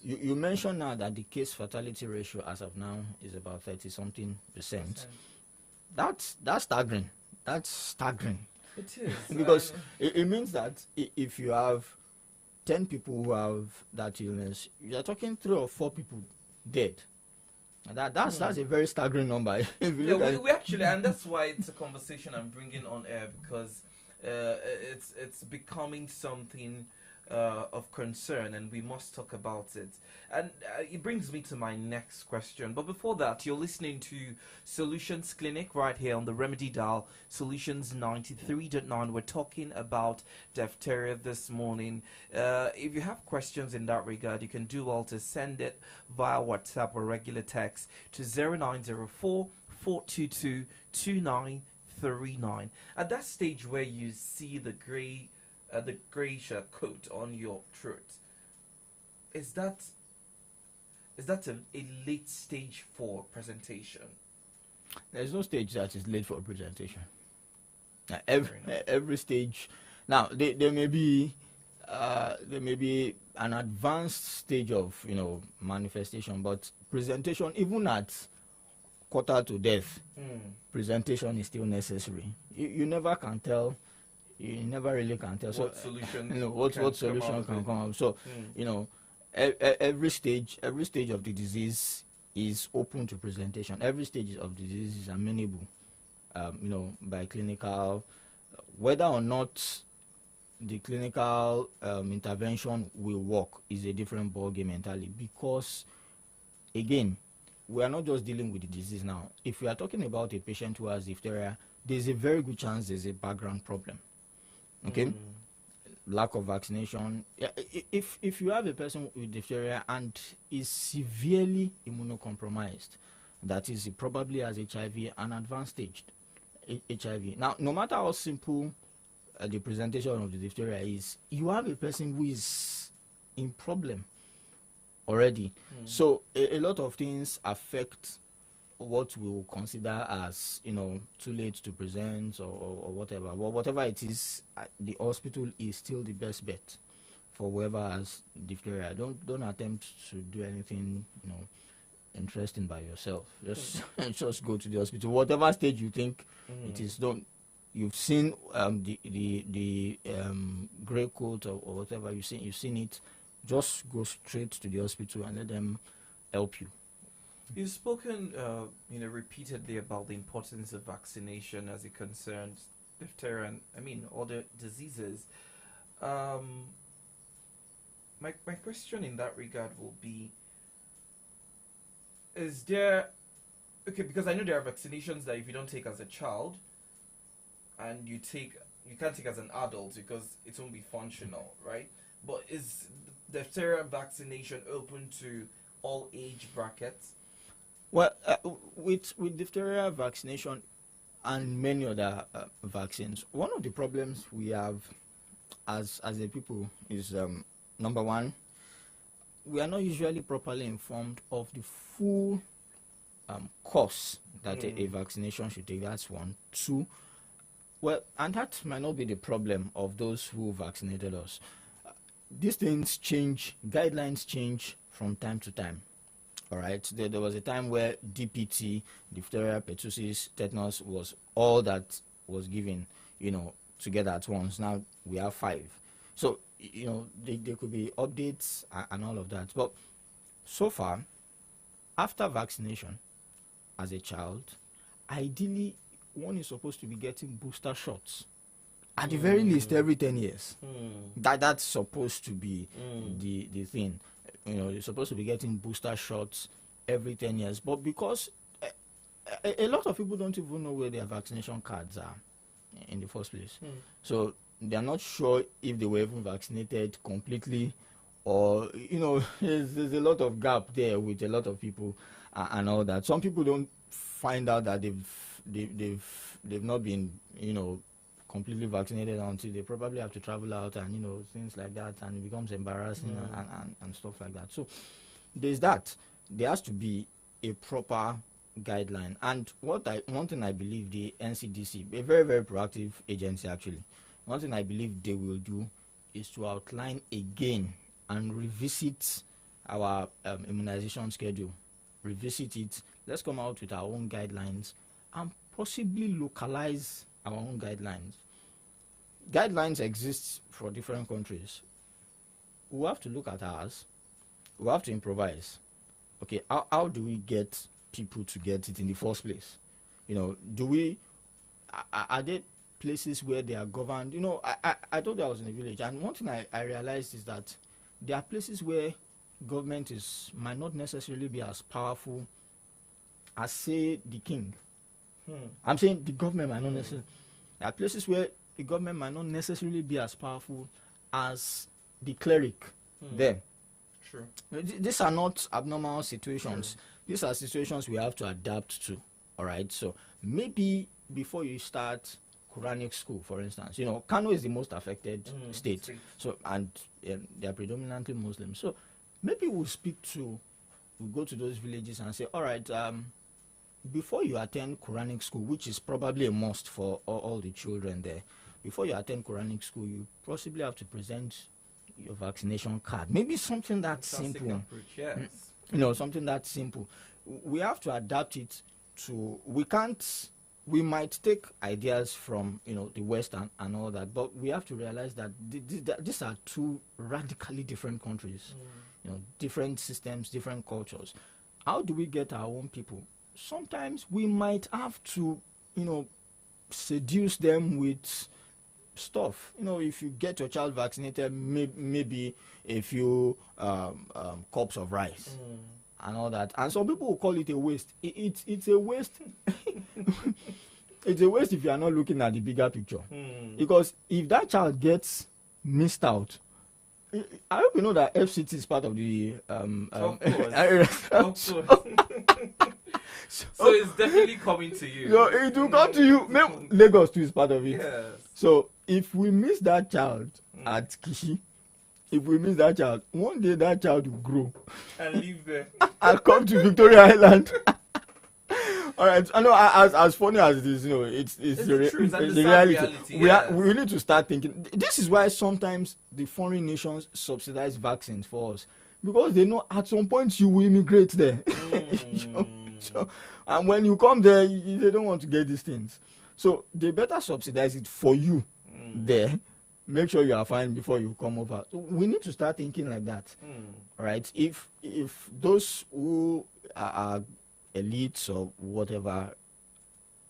you mentioned now that the case fatality ratio as of now is about 30-something%. That's staggering. That's staggering. It is. Because it means that if you have 10 people who have that illness, you're talking 3 or 4 people dead. That's a very staggering number. We actually, and that's why it's a conversation I'm bringing on air, because it's becoming something of concern, and we must talk about it. And it brings me to my next question. But before that, you're listening to Solutions Clinic right here on the Remedy Dial, Solutions 93.9. We're talking about diphtheria this morning. If you have questions in that regard, you can do well to send it via WhatsApp or regular text to 0904 422-2939. At that stage where you see the grayish coat on your throat, is that a late stage for presentation? There's no stage that is late for presentation. Every stage. Now there may be an advanced stage of manifestation, but presentation, even at quarter to death, presentation is still necessary. You never can tell. You never really can tell. What solution? What solution can come out. So every stage of the disease is open to presentation. Every stage of the disease is amenable, by clinical, whether or not the clinical intervention will work is a different ballgame entirely, because again, we are not just dealing with the disease now. If we are talking about a patient who has diphtheria, there's a very good chance there's a background problem. Okay? Lack of vaccination. If you have a person with diphtheria and is severely immunocompromised, that is, he probably has HIV, an advanced stage HIV. Now, no matter how simple the presentation of the diphtheria is, you have a person who is in problem already. So a lot of things affect what we will consider as too late to present or whatever. Well, whatever it is, the hospital is still the best bet for whoever has diphtheria. Don't attempt to do anything interesting by yourself. Just go to the hospital. Whatever stage you think it is, you've seen the grey coat or whatever you've seen it. Just go straight to the hospital and let them help you. You've spoken, repeatedly about the importance of vaccination as it concerns diphtheria and, other diseases. My question in that regard will be, is there... Okay, because I know there are vaccinations that if you don't take as a child, and you can't take as an adult because it won't be functional, right? But is diphtheria vaccination open to all age brackets? Well, with diphtheria vaccination and many other vaccines, one of the problems we have as a people is, number one, we are not usually properly informed of the full course that a vaccination should take. That's one. Two, well, and that might not be the problem of those who vaccinated us. These things change, guidelines change from time to time. All right, there was a time where DPT, diphtheria, pertussis, tetanus was all that was given, together at once. Now we have 5. So, there could be updates and all of that. But so far, after vaccination as a child, ideally, one is supposed to be getting booster shots. At the very least, every 10 years. That's supposed to be the thing. You're supposed to be getting booster shots every 10 years. But because a lot of people don't even know where their vaccination cards are in the first place. So they're not sure if they were even vaccinated completely, or, there's a lot of gap there with a lot of people and all that. Some people don't find out that they've not been, completely vaccinated until they probably have to travel out and, things like that, and it becomes embarrassing and stuff like that. So there's that. There has to be a proper guideline. And one thing I believe the NCDC, a very, very proactive agency actually, one thing I believe they will do is to outline again and revisit our immunization schedule. Revisit it. Let's come out with our own guidelines and possibly localize our own guidelines. Guidelines exist for different countries. We have to look at ours. We have to improvise. Okay, how do we get people to get it in the first place? Are there places where they are governed? I told you I was in a village, and one thing I realized is that there are places where government might not necessarily be as powerful as, say, the king. I'm saying the government might not necessarily. There are places where the government might not necessarily be as powerful as the cleric there. True. These are not abnormal situations. These are situations we have to adapt to. All right. So maybe before you start Quranic school, for instance, Kano is the most affected state. So, and they are predominantly Muslims. So maybe we'll go to those villages and say, all right, before you attend Quranic school, which is probably a must for all the children there, before you attend Quranic school, you possibly have to present your vaccination card. Maybe something that simple. Approach, yes. Something that simple. We have to adapt it to. We might take ideas from the West and all that, but we have to realize that these are two radically different countries. Different systems, different cultures. How do we get our own people? Sometimes we might have to, seduce them with stuff. If you get your child vaccinated, maybe a few cups of rice and all that. And some people will call it a waste. It's a waste. It's a waste if you are not looking at the bigger picture. Because if that child gets missed out, I hope you know that FCT is part of the of course. So it's definitely coming to you. It will come to you. Lagos too is part of it. Yes. So if we miss that child at Kishi, one day that child will grow and live there and come to Victoria Island. All right, I know. As funny as it is, it's the reality. We need to start thinking. This is why sometimes the foreign nations subsidize vaccines for us, because they know at some point you will immigrate there. And when you come there, they don't want to get these things, so they better subsidize it for you there. Make sure you are fine before you come over. So we need to start thinking like that. All right. If those who are elites or whatever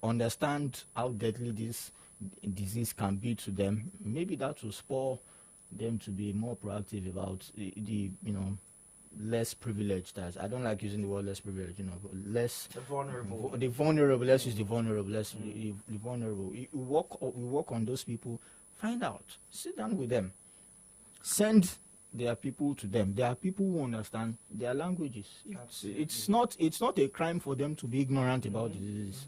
understand how deadly this disease can be to them, maybe that will spur them to be more proactive about the less privileged. I don't like using the word less privileged, less the vulnerable. The vulnerable. Let's use the vulnerable. The vulnerable. We work on those people. Find out. Sit down with them. Send their people to them. There are people who understand their languages. It's not a crime for them to be ignorant about the disease.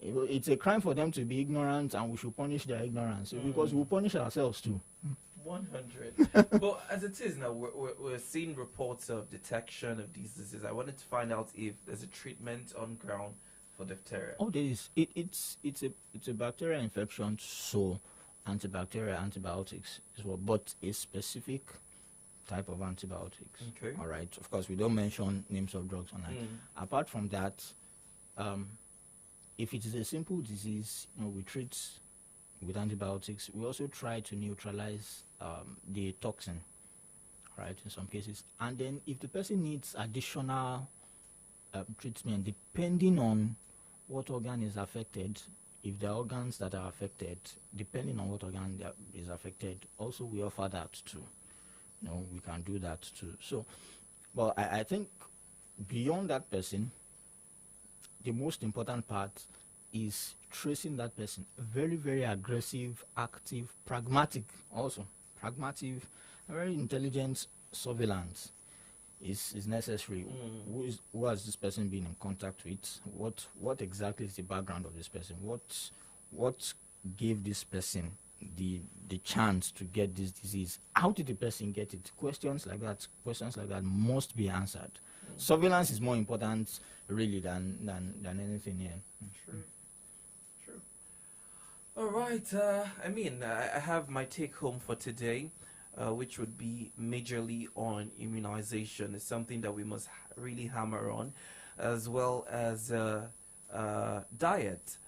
It's a crime for them to be ignorant, and we should punish their ignorance because we'll punish ourselves too. 100. But as it is now, we're seeing reports of detection of these diseases. I wanted to find out if there's a treatment on ground for diphtheria. Oh, there is. It's a bacterial infection, so antibacterial antibiotics as well, but a specific type of antibiotics. Okay. All right. Of course, we don't mention names of drugs on that. Apart from that, if it is a simple disease, we treat with antibiotics. We also try to neutralize the toxin, right, in some cases. And then if the person needs additional treatment, depending on what organ is affected, if there are organs that are affected, depending on what organ is affected, also we offer that too. We can do that too. So, well, I think beyond that person, the most important part is tracing that person. Very, very aggressive, active, pragmatic also. Pragmatic, very intelligent surveillance is necessary. Who has this person been in contact with? What exactly is the background of this person? What gave this person the chance to get this disease? How did the person get it? Questions like that must be answered. Surveillance is more important really than anything here. True. All right. I have my take home for today, which would be majorly on immunization. It's something that we must really hammer on, as well as diet.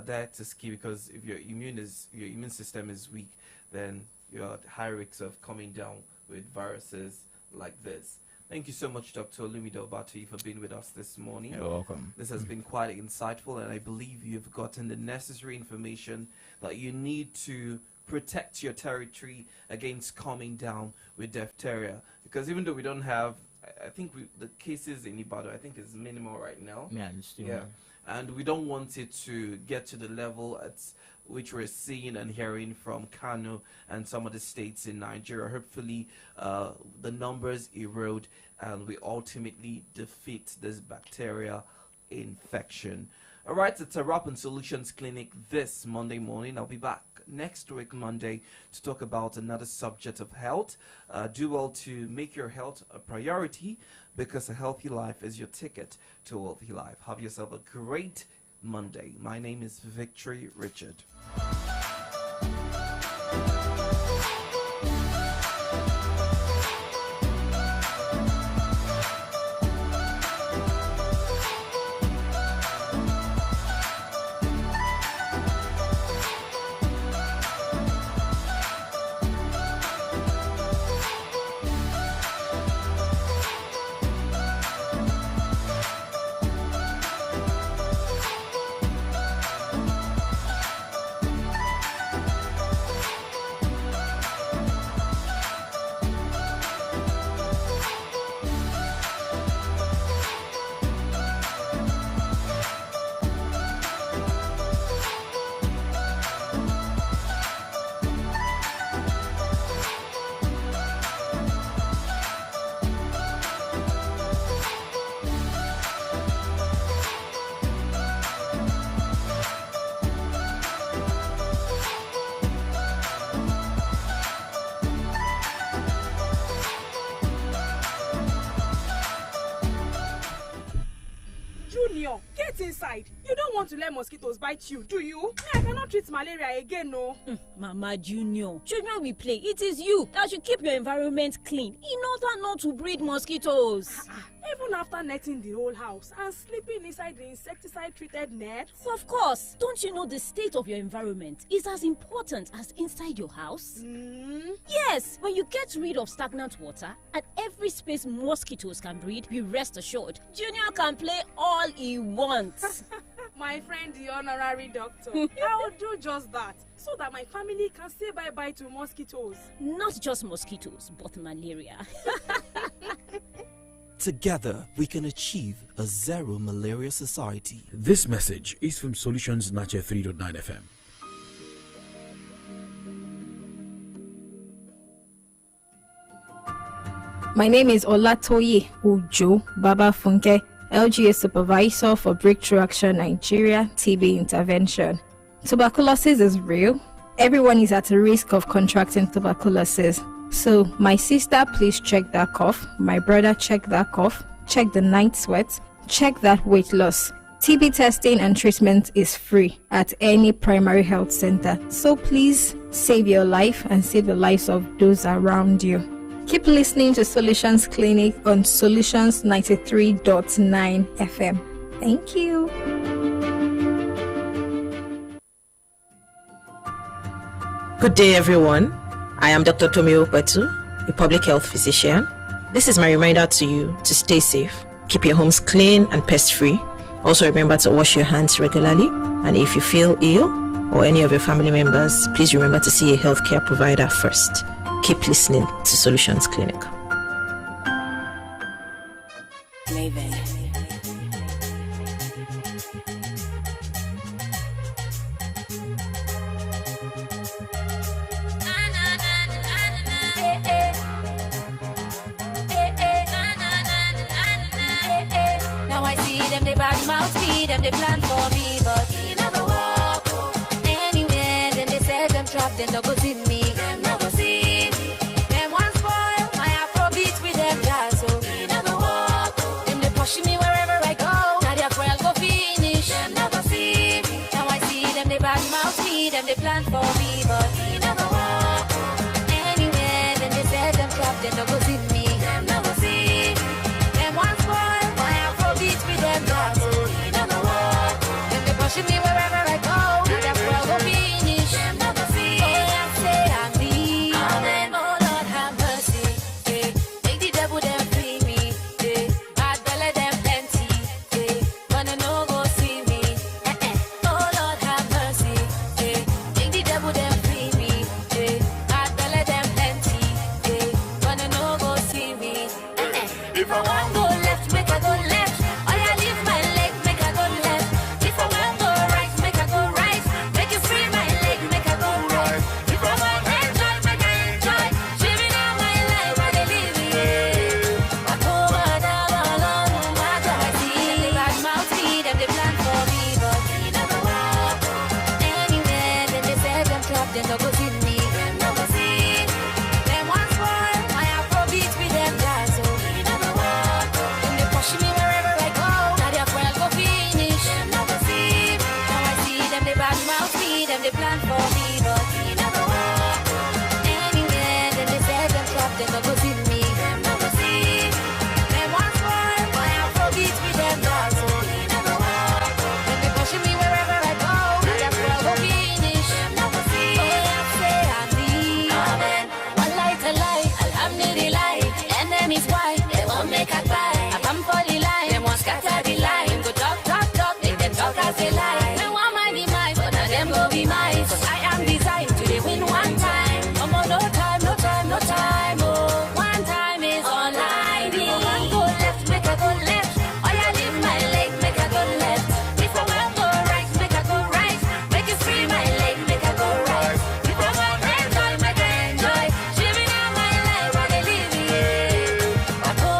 Diet is key, because if your immune system is weak, then you're at high risks of coming down with viruses like this. Thank you so much, Dr. Olumide Obatuyi, for being with us this morning. You're welcome. This has been quite insightful, and I believe you've gotten the necessary information that you need to protect your territory against coming down with diphtheria. Because even though we don't have, I think the cases in Ibadan, I think is minimal right now. Yeah, it's still and we don't want it to get to the level at which we're seeing and hearing from Kano and some of the states in Nigeria. Hopefully, the numbers erode and we ultimately defeat this bacteria infection. All right, it's a wrap on Solutions Clinic this Monday morning. I'll be back next week, Monday, to talk about another subject of health. Do well to make your health a priority, because a healthy life is your ticket to a wealthy life. Have yourself a great Monday. My name is Victory Richard. Junior, get inside. You don't want to let mosquitoes bite you, do you? I cannot treat malaria again, no. Mama Junior, children will play. It is you that should keep your environment clean in order not to breed mosquitoes. Even after netting the whole house and sleeping inside the insecticide-treated net? Of course. Don't you know the state of your environment is as important as inside your house? Yes. When you get rid of stagnant water at every space mosquitoes can breed, be rest assured, Junior can play all he wants. My friend, the honorary doctor, I will do just that, so that my family can say bye-bye to mosquitoes. Not just mosquitoes, but malaria. Together, we can achieve a zero malaria society. This message is from Solutions 93.9 FM. My name is Olatoye Ujo Baba Funke, LGA Supervisor for Breakthrough Action Nigeria TB Intervention. Tuberculosis is real. Everyone is at a risk of contracting tuberculosis. So, my sister, please check that cough. My brother, check that cough. Check the night sweat. Check that weight loss. TB testing and treatment is free at any primary health center. So please save your life and save the lives of those around you. Keep listening to Solutions Clinic on Solutions 93.9 FM. Thank you. Good day, everyone. I am Dr. Tomio Petu, a public health physician. This is my reminder to you to stay safe, keep your homes clean and pest-free. Also remember to wash your hands regularly. And if you feel ill or any of your family members, please remember to see a healthcare provider first. Keep listening to Solutions Clinic. Maven. Now I see them, they bad mouth me, them they plan for me, but he never walk. Anywhere, then they set them trap, then they go see me. Them never see me. Them one spoil, my Afrobeat with them jazz, so he never walk. Them they push me wherever I go, now their well go finish. Them never see me. Now I see them, they bad mouth me, them they plan for me, but he never walk. Anywhere, then they set them trap, then they go see me. Them never see me. Them one spoil, my Afrobeat with them jazz, so he never walk. Them they pushing me wherever I go, now their well go finish. Them never see. Oh, yeah, say I'm me. Amen. Oh Lord, have mercy. Yeah. Make the devil them free me. Yeah. Bad belly them plenty. Yeah. Wanna no go see me. Oh Lord, have mercy. Yeah. Make the devil them free me. Yeah. Bad belly them plenty. Yeah. Wanna no go see me. If I want go left, make I go left. Oh, yeah, leave my leg, make I go left. If I want go right, make I they no go see me. Them no go see. Them want spoil my Afrobeat with them jazz. So they never walk. Then they push me wherever I go. Now their fuel go finish. Them no go see. Now I see them, they bad mouth me, them they plan for me, but they never walk. Anywhere, then they say them trap, they no go see me. Them no go see. Them want spoil my Afrobeat with them jazz. So they never walk. Then they push me wherever I go. Now their fuel go finish. Them no go see. Oh, yeah, say I need. Amen. One light a light, alhamdulillah. Enemies why they won't make a cry. I come for the line, them want scatter the line. Them go talk, make them talk as they lie. They want my demise, but now them go be mine. Cause I am designed to they win one time. Come on, no time, no time, no time. Oh, one time is all I need. If I go left, make I go left. Oh, yeah, leave my leg, make I go left. If I want go right, make I go right. Make it free my leg, make I go right. If I want enjoy, make I enjoy. Living out my life, I they live it. I go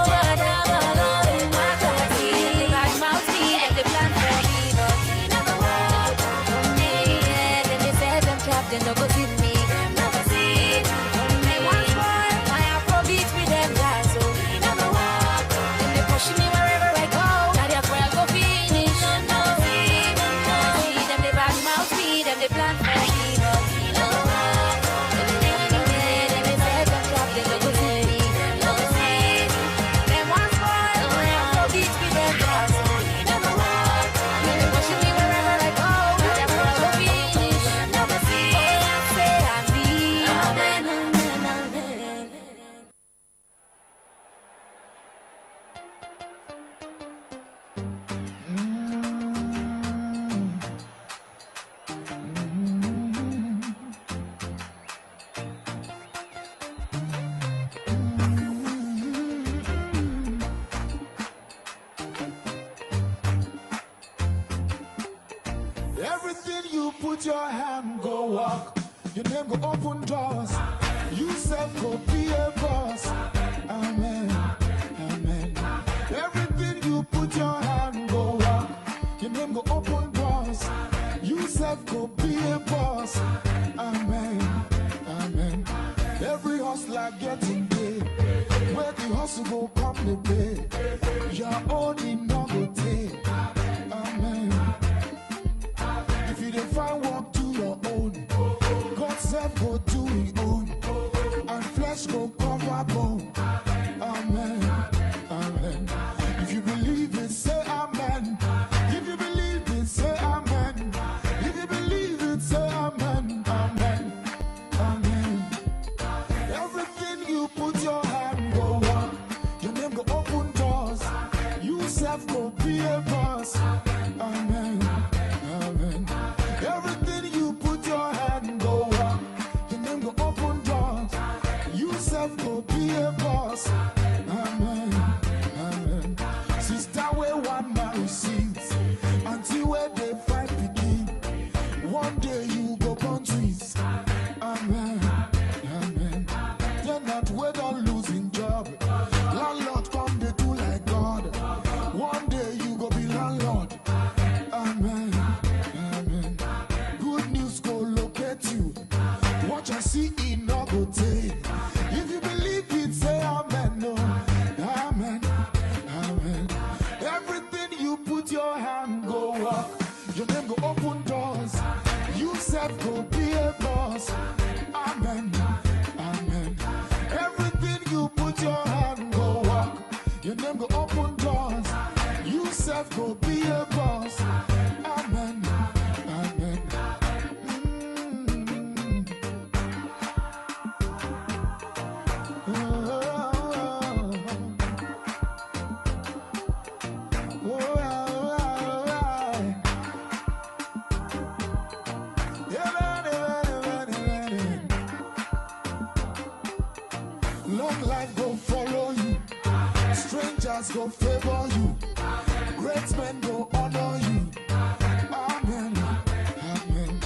down, in my body. They back mouth me, and they plan for me, but they never walk. Yeah, then they say them trapped, they no go see me. Them no go see. They want spoil my Afrobeat with them guys, so they never walk. Then they push me wherever I go. Now their fuel go finish. No see. Them they bad mouth me, them they plan for me, but they never walk. Anywhere, then they say them trapped, they no go see me. Them no go see. Them want spoil my Afrobeat with them guys, so they never walk. Then they push me wherever I go. Now their fuel go finish. No go see. Oh, yeah, say I need. Amen, amen, amen. Everything you put your hand go walk. Your name go open doors. You self go be a boss. Amen. Amen. Everything you put your hand go walk. Your name go open doors. You self go be a boss. Amen. Amen. Every hustler getting paid. Where the hustle go come the pay. Your own in no go take. Amen. If you don't find work, do your own. God self go do his own. And flesh go cover bone. Amen. Amen. If you believe it, say amen. If you believe it, say amen. If you believe it, say amen. Amen. Amen. Everything you put your hand go on. Your name go open doors. You self go be a boss. Amen. Amen. Everything you put your hand go on. Your name go open doors. You self go be a boss. Amen. Amen. Sister where one man receives. Until where they find begin. One day you go born twins. Amen. Amen. You're not where don't losing job. Landlord come they do like God. One day you go be landlord. Amen. Amen. Good news go locate you. Watch and see it no go take. If you believe it, say amen. No. Amen. Amen. Everything you put your hand go up. Your name go open doors. You self go be a boss. Amen. Amen. Everything you put your hand go up. Your name go open doors. You self go be a boss. Amen. Amen. Long life go follow you. Strangers go favor you. Great men go honor you. Amen. Amen.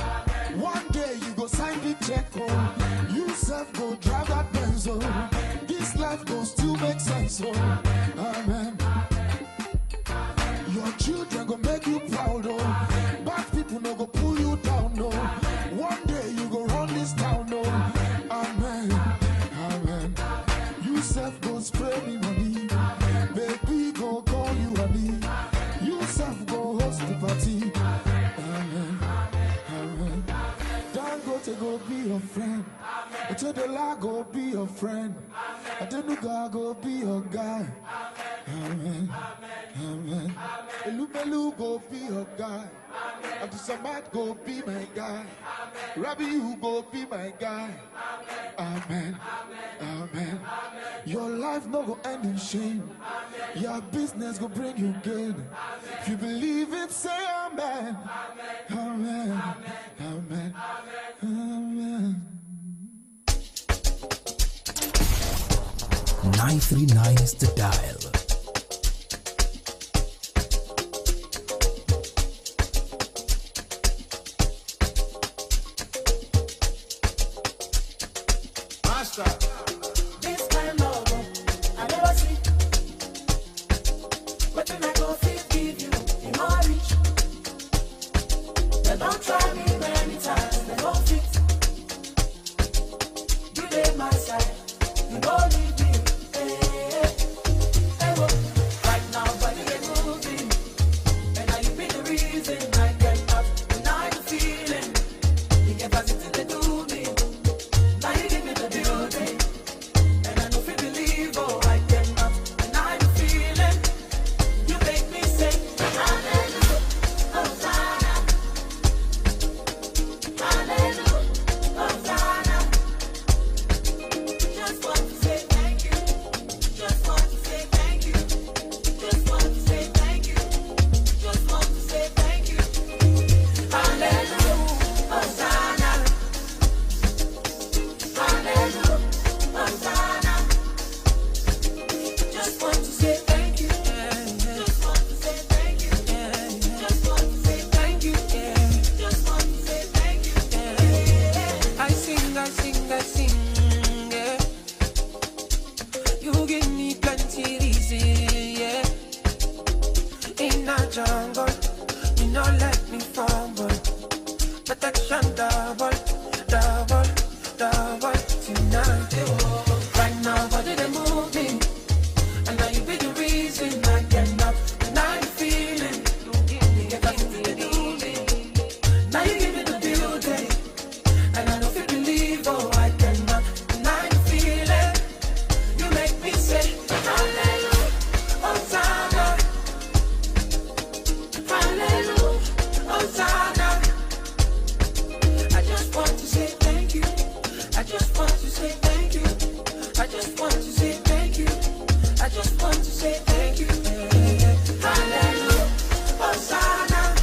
One day you go sign the check. Oh. You self go drive that Benz. Oh. This life go still make sense. Oh. Amen. Your children go make you proud. Oh. Bad people no go pull you down. No. One day you go run this Dangote go be your friend. Otedola go be your friend. Adenuga go be your guy. Amen. Amen. Elubelu go be your guy. Abdusamad go be my guy. Rabbi, you go be my guy. Amen. Amen. Your life no go end in shame. Your business go bring you gain. If you believe it, say amen. Amen. Amen. Amen. 939 is the dial. This kind of love, I never see. But when I go fit give you, you know I reach. They don't try me many times, they don't fit. You dey my side, you don't leave me. Hey, hey, hey, well, right now, body they moving, and now you be the reason I get up, and I the feeling. You get positive, they do me. Now you give me the building. And I know if you believe, oh, I get up, and I the feeling. You make me say, hallelujah, Hosanna. Hallelujah, Hosanna. Just want to say thank you. Just want to say thank you. Just want to say thank you. Just want to say thank you. Hallelujah, Hosanna. Hallelujah, Hosanna. Just want to say thank you. Just want to say thank you. Just want to say thank you. Just want to say thank you. I sing, yeah. You give me plenty reason, yeah. In a jungle, you don't let me fumble. Protection double, double, double tonight. Oh. Right now, body they moving, and now you be the reason I get up, and I the feeling. You get back into the building. Now you give me the building, and I know if you believe, oh, I get up, and I the feeling. You make me say, hallelujah, Hosanna. Hallelujah, Hosanna. I just want to say thank you. I just want to say thank you. I just want to say thank you. I just want to say thank you. Hallelujah, Hosanna.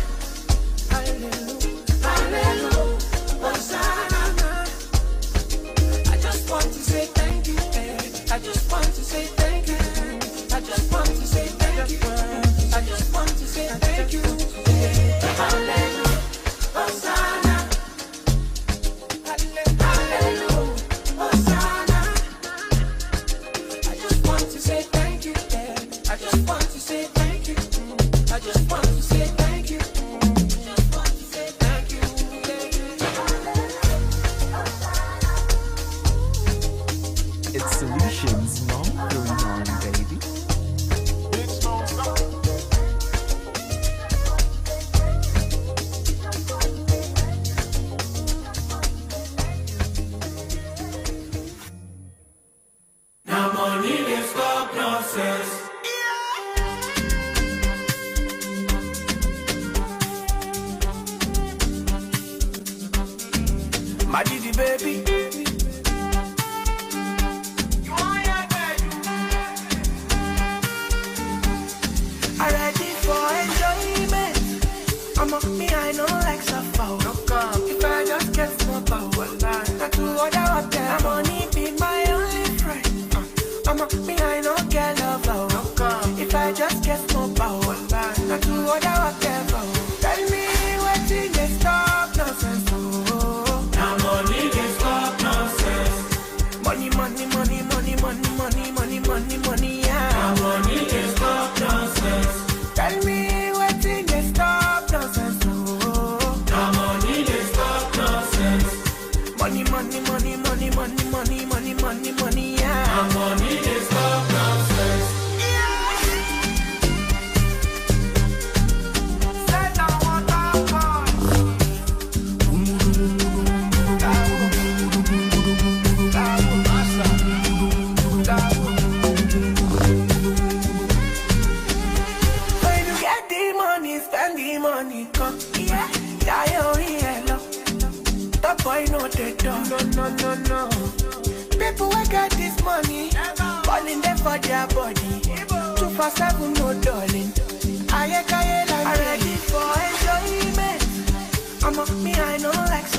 Hallelujah, hallelujah, Hosanna. I just want to say thank you. I just want to say thank you. I just want to say thank you. I just want to say thank you. Hallelujah, Hosanna. Hallelujah, Hosanna. I just want to say thank you. I just want to say thank you. I just want to say thank you. Just want to say thank you. It's Solutions 939, baby. Now money they stop nonsense. My Didi baby. I ready for enjoyment. I'm a me, I know like suffer. If I just get more power, not to order out there. Money be my only friend. I'm a me, I know get love. If I just get more power, not to order out there. Tell me what thing they stop nonsense. Now money they stop nonsense. Money, money, money, money, money, money, money, money, money, yeah. Now money they stop nonsense. Tell me what thing they stop nonsense. Now money they stop nonsense. Money, money, money, money, money, money, money, money, money, yeah. Now money they stop nonsense. Say now what I want. they don't. No. People who got this money, balling them for their body. 247, no darling. I ready for enjoyment. I'm a me, I know like